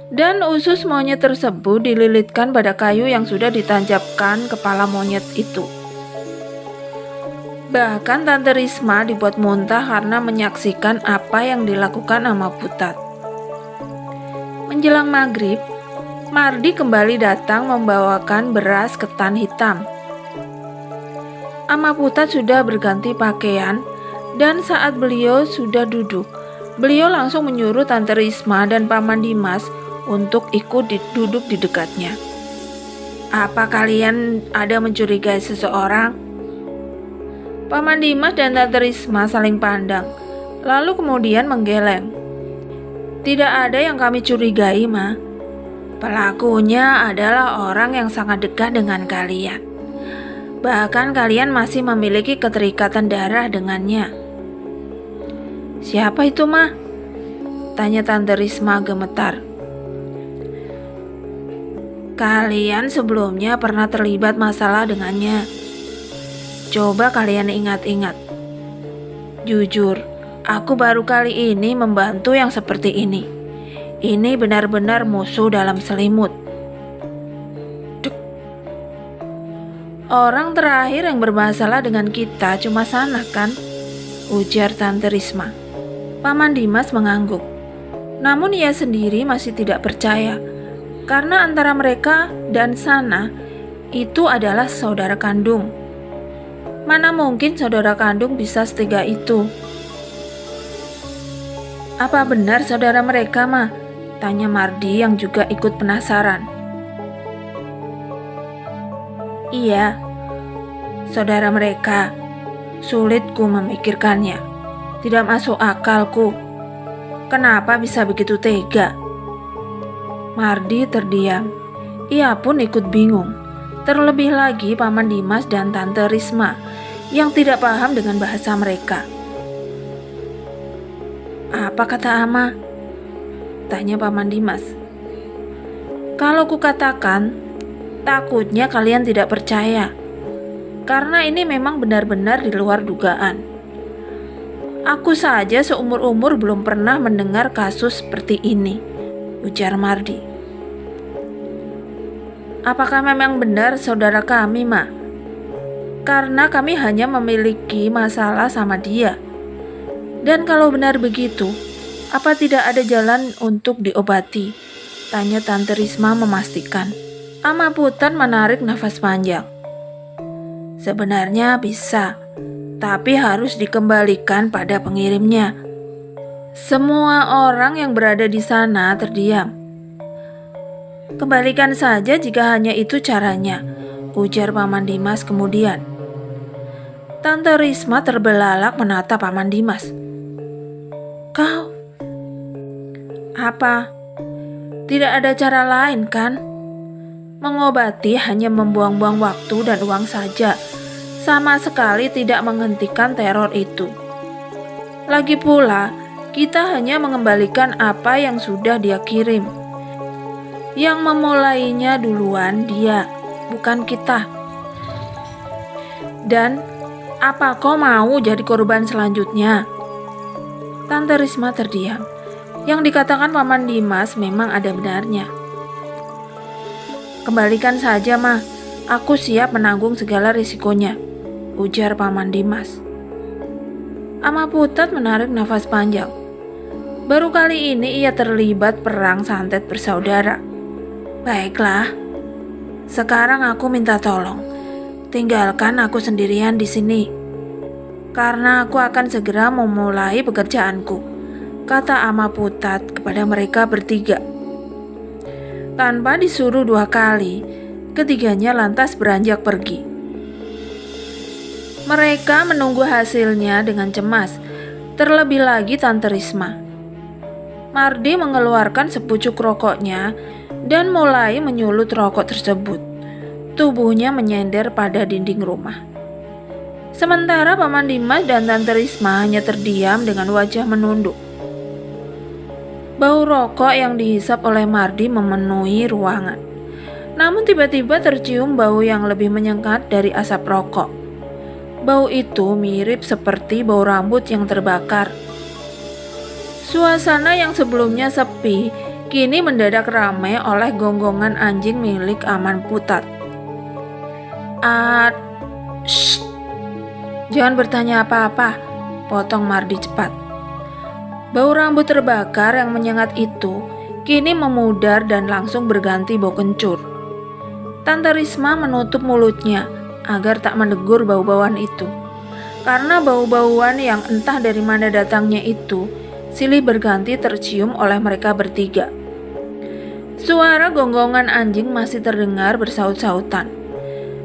Dan usus monyet tersebut dililitkan pada kayu yang sudah ditancapkan kepala monyet itu. Bahkan Tante Risma dibuat muntah karena menyaksikan apa yang dilakukan Ama Putat. Menjelang maghrib, Mardi kembali datang membawakan beras ketan hitam. Ama Putat sudah berganti pakaian, dan saat beliau sudah duduk, beliau langsung menyuruh Tante Risma dan Paman Dimas untuk ikut duduk di dekatnya. Apa kalian ada mencurigai seseorang? Paman Dimas dan Tante Risma saling pandang, lalu kemudian menggeleng. Tidak ada yang kami curigai, Ma. Pelakunya adalah orang yang sangat dekat dengan kalian. Bahkan kalian masih memiliki keterikatan darah dengannya. Siapa itu, Ma? Tanya Tante Risma gemetar. Kalian sebelumnya pernah terlibat masalah dengannya. Coba kalian ingat-ingat. Jujur, aku baru kali ini membantu yang seperti ini. Ini benar-benar musuh dalam selimut. Duk. Orang terakhir yang bermasalah dengan kita cuma Sana, kan? Ujar Tante Risma. Paman Dimas mengangguk. Namun ia sendiri masih tidak percaya, karena antara mereka dan Sana itu adalah saudara kandung. Mana mungkin saudara kandung bisa setega itu? Apa benar saudara mereka, Ma? Tanya Mardi yang juga ikut penasaran. Iya, saudara mereka. Sulitku memikirkannya. Tidak masuk akalku. Kenapa bisa begitu tega? Mardi terdiam. Ia pun ikut bingung. Terlebih lagi Paman Dimas dan Tante Risma yang tidak paham dengan bahasa mereka. Apa kata Ama? Tanya Paman Dimas. Kalau kukatakan, takutnya kalian tidak percaya. Karena ini memang benar-benar di luar dugaan. Aku saja seumur-umur belum pernah mendengar kasus seperti ini, ujar Mardi. Apakah memang benar saudara kami, Ma? Karena kami hanya memiliki masalah sama dia. Dan kalau benar begitu, apa tidak ada jalan untuk diobati? Tanya Tante Risma memastikan. Ama Putat menarik nafas panjang. Sebenarnya bisa, tapi harus dikembalikan pada pengirimnya. Semua orang yang berada di sana terdiam. Kembalikan saja jika hanya itu caranya, ujar Paman Dimas kemudian. Tante Risma terbelalak menatap Paman Dimas. Kau? Apa? Tidak ada cara lain kan? Mengobati hanya membuang-buang waktu dan uang saja, sama sekali tidak menghentikan teror itu. Lagi pula, kita hanya mengembalikan apa yang sudah dia kirim. Yang memulainya duluan dia, bukan kita. Dan apa kau mau jadi korban selanjutnya? Tante Risma terdiam. Yang dikatakan Paman Dimas memang ada benarnya. Kembalikan saja, Ma. Aku siap menanggung segala risikonya, ujar Paman Dimas. Ama Putat menarik nafas panjang. Baru kali ini ia terlibat perang santet bersaudara. Baiklah, sekarang aku minta tolong. Tinggalkan aku sendirian di sini, karena aku akan segera memulai pekerjaanku, kata Ama Putat kepada mereka bertiga. Tanpa disuruh 2 kali, ketiganya lantas beranjak pergi. Mereka menunggu hasilnya dengan cemas, terlebih lagi Tante Risma. Mardi mengeluarkan sepucuk rokoknya dan mulai menyulut rokok tersebut. Tubuhnya menyender pada dinding rumah. Sementara Paman Dimas dan Tante Risma hanya terdiam dengan wajah menunduk. Bau rokok yang dihisap oleh Mardi memenuhi ruangan. Namun tiba-tiba tercium bau yang lebih menyengat dari asap rokok. Bau itu mirip seperti bau rambut yang terbakar. Suasana yang sebelumnya sepi, kini mendadak ramai oleh gonggongan anjing milik Aman Putat. Shh. Jangan bertanya apa-apa, potong Mardi cepat. Bau rambut terbakar yang menyengat itu kini memudar dan langsung berganti bau kencur. Tante Risma menutup mulutnya agar tak menegur bau-bauan itu. Karena bau-bauan yang entah dari mana datangnya itu silih berganti tercium oleh mereka bertiga. Suara gonggongan anjing masih terdengar bersaut-sautan.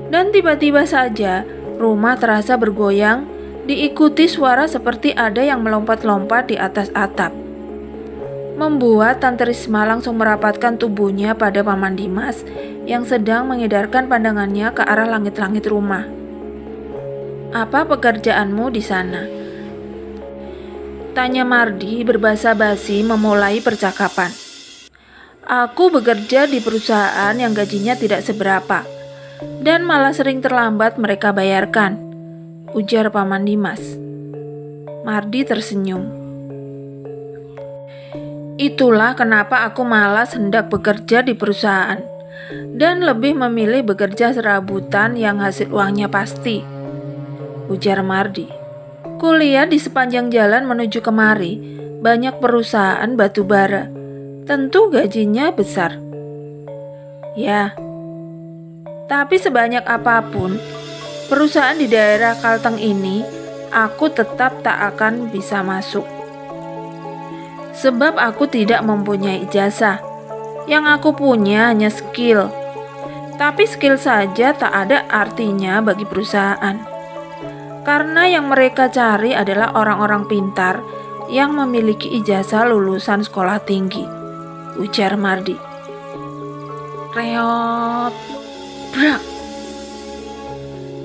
Dan tiba-tiba saja rumah terasa bergoyang, diikuti suara seperti ada yang melompat-lompat di atas atap. Membuat Tante Risma langsung merapatkan tubuhnya pada Paman Dimas yang sedang mengedarkan pandangannya ke arah langit-langit rumah. Apa pekerjaanmu di sana? Tanya Mardi berbasa-basi memulai percakapan. Aku bekerja di perusahaan yang gajinya tidak seberapa dan malah sering terlambat mereka bayarkan, ujar Paman Dimas. Mardi tersenyum. Itulah kenapa aku malas hendak bekerja di perusahaan dan lebih memilih bekerja serabutan yang hasil uangnya pasti, ujar Mardi. Kulihat di sepanjang jalan menuju kemari banyak perusahaan batu bara. Tentu gajinya besar. Ya, tapi sebanyak apapun perusahaan di daerah Kalteng ini, aku tetap tak akan bisa masuk. Sebab aku tidak mempunyai ijazah. Yang aku punya hanya skill. Tapi skill saja tak ada artinya bagi perusahaan. Karena yang mereka cari adalah orang-orang pintar yang memiliki ijazah lulusan sekolah tinggi, ujar Mardi. Reot. Brak.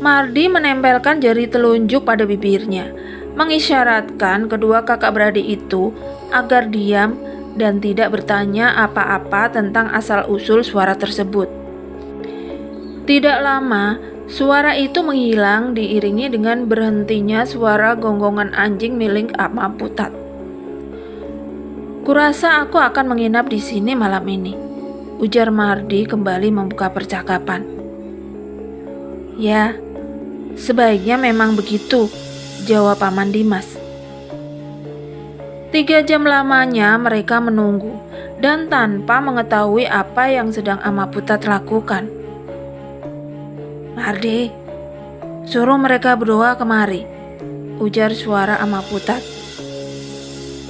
Mardi menempelkan jari telunjuk pada bibirnya, mengisyaratkan kedua kakak beradik itu agar diam dan tidak bertanya apa-apa tentang asal-usul suara tersebut. Tidak lama, suara itu menghilang diiringi dengan berhentinya suara gonggongan anjing milik Ama Putat. Kurasa aku akan menginap di sini malam ini, ujar Mardi kembali membuka percakapan. Ya, sebaiknya memang begitu, jawab Paman Dimas. 3 jam lamanya mereka menunggu dan tanpa mengetahui apa yang sedang Amaputat lakukan. "Mardi, suruh mereka berdoa kemari," ujar suara Amaputat.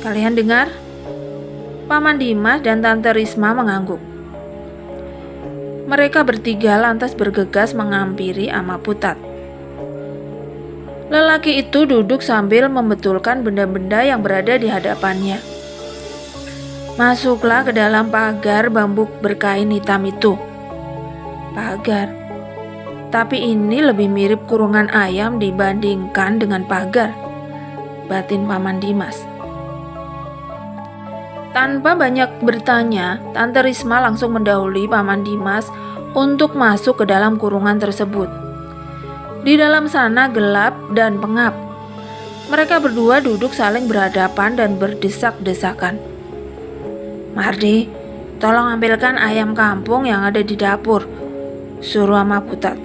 "Kalian dengar?" Paman Dimas dan Tante Risma mengangguk. Mereka bertiga lantas bergegas menghampiri Amaputat. Lelaki itu duduk sambil membetulkan benda-benda yang berada di hadapannya. "Masuklah ke dalam pagar bambu berkain hitam itu." Pagar? Tapi ini lebih mirip kurungan ayam dibandingkan dengan pagar, batin Paman Dimas. Tanpa banyak bertanya, Tante Risma langsung mendahului Paman Dimas untuk masuk ke dalam kurungan tersebut. Di dalam sana gelap dan pengap. Mereka berdua duduk saling berhadapan dan berdesak-desakan. "Mardi, tolong ambilkan ayam kampung yang ada di dapur," suruh Amaputat.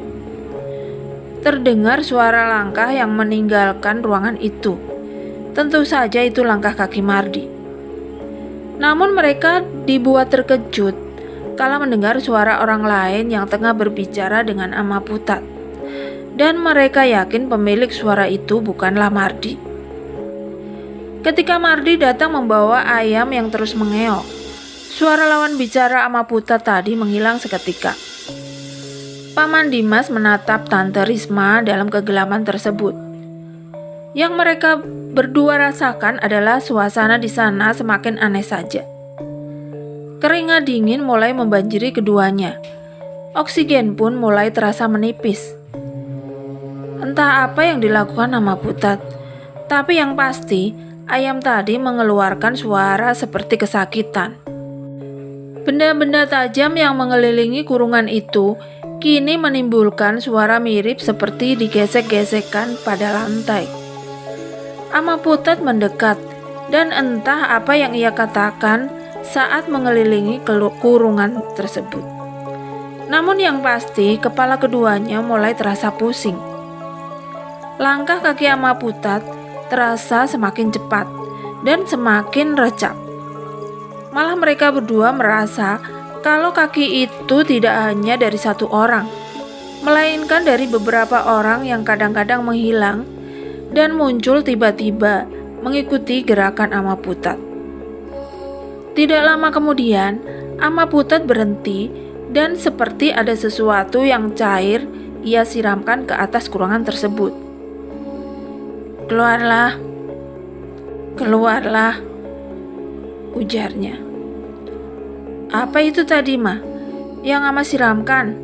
Terdengar suara langkah yang meninggalkan ruangan itu. Tentu saja itu langkah kaki Mardi. Namun mereka dibuat terkejut kala mendengar suara orang lain yang tengah berbicara dengan Amaputat. Dan mereka yakin pemilik suara itu bukanlah Mardi. Ketika Mardi datang membawa ayam yang terus mengeok, suara lawan bicara Amaputat tadi menghilang seketika. Paman Dimas menatap Tante Risma dalam kegelapan tersebut. Yang mereka berdua rasakan adalah suasana di sana semakin aneh saja. Keringat dingin mulai membanjiri keduanya. Oksigen pun mulai terasa menipis. Entah apa yang dilakukan Amaputat, tapi yang pasti ayam tadi mengeluarkan suara seperti kesakitan. Benda-benda tajam yang mengelilingi kurungan itu kini menimbulkan suara mirip seperti digesek-gesekkan pada lantai. Amaputat mendekat dan entah apa yang ia katakan saat mengelilingi kurungan tersebut. Namun yang pasti kepala keduanya mulai terasa pusing. Langkah kaki Amaputat terasa semakin cepat dan semakin recap. Malah mereka berdua merasa kalau kaki itu tidak hanya dari satu orang, melainkan dari beberapa orang yang kadang-kadang menghilang dan muncul tiba-tiba mengikuti gerakan Amaputat. Tidak lama kemudian, Amaputat berhenti dan seperti ada sesuatu yang cair ia siramkan ke atas kurungan tersebut. "Keluarlah, keluarlah," ujarnya. "Apa itu tadi, Ma? Yang Ama siramkan?"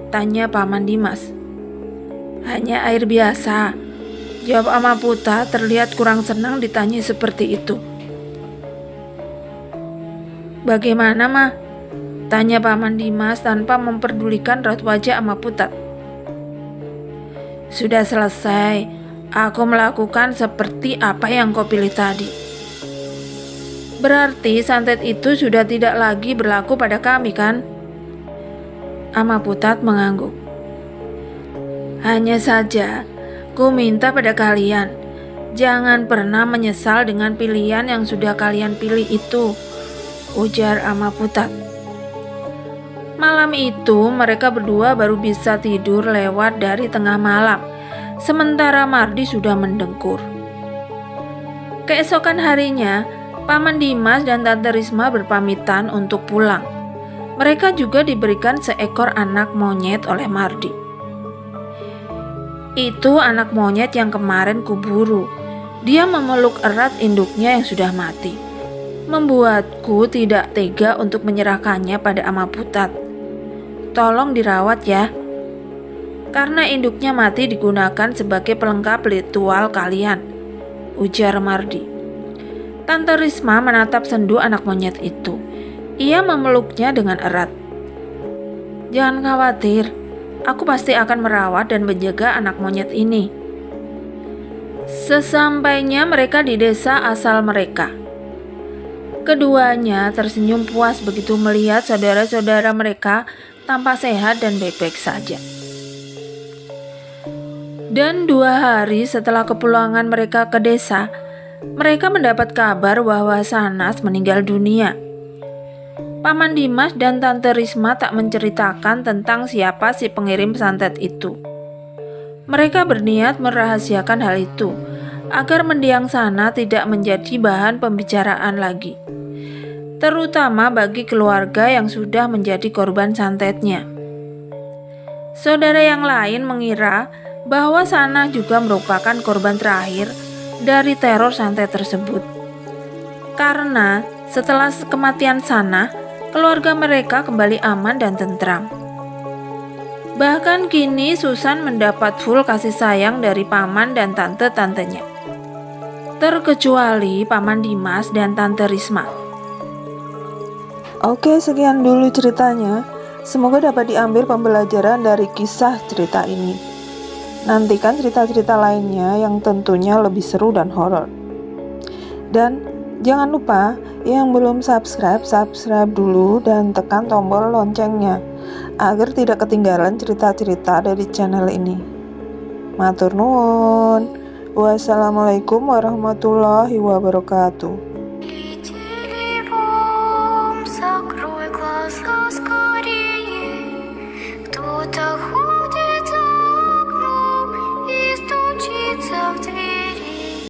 tanya Paman Dimas. "Hanya air biasa," jawab Amaputat terlihat kurang senang ditanya seperti itu. "Bagaimana, Ma?" tanya Paman Dimas tanpa memperdulikan raut wajah Amaputat. "Sudah selesai. Aku melakukan seperti apa yang kau pilih tadi." "Berarti santet itu sudah tidak lagi berlaku pada kami, kan?" Amaputat mengangguk. "Hanya saja, ku minta pada kalian, jangan pernah menyesal dengan pilihan yang sudah kalian pilih itu," ujar Amaputat. Malam itu mereka berdua baru bisa tidur lewat dari tengah malam, sementara Mardi sudah mendengkur. Keesokan harinya, Paman Dimas dan Tante Risma berpamitan untuk pulang. Mereka juga diberikan seekor anak monyet oleh Mardi. "Itu anak monyet yang kemarin kuburu. Dia memeluk erat induknya yang sudah mati. Membuatku tidak tega untuk menyerahkannya pada Amaputat. Tolong dirawat ya. Karena induknya mati digunakan sebagai pelengkap ritual kalian," ujar Mardi. Tante Risma menatap sendu anak monyet itu. Ia memeluknya dengan erat. "Jangan khawatir, aku pasti akan merawat dan menjaga anak monyet ini." Sesampainya mereka di desa asal mereka, keduanya tersenyum puas begitu melihat saudara-saudara mereka tampak sehat dan baik-baik saja. Dan 2 hari setelah kepulangan mereka ke desa, mereka mendapat kabar bahwa Sanas meninggal dunia. Paman Dimas dan Tante Risma tak menceritakan tentang siapa si pengirim santet itu. Mereka berniat merahasiakan hal itu, agar mendiang Sana tidak menjadi bahan pembicaraan lagi, terutama bagi keluarga yang sudah menjadi korban santetnya. Saudara yang lain mengira bahwa Sana juga merupakan korban terakhir dari teror santet tersebut. Karena setelah kematian Sana, keluarga mereka kembali aman dan tentram. Bahkan kini Susan mendapat full kasih sayang dari paman dan tante-tantenya, terkecuali Paman Dimas dan Tante Risma. Oke, sekian dulu ceritanya. Semoga dapat diambil pembelajaran dari kisah cerita ini. Nantikan cerita-cerita lainnya yang tentunya lebih seru dan horor. Dan jangan lupa yang belum subscribe dulu dan tekan tombol loncengnya agar tidak ketinggalan cerita-cerita dari channel ini. Matur nuwun. Wassalamualaikum warahmatullahi wabarakatuh.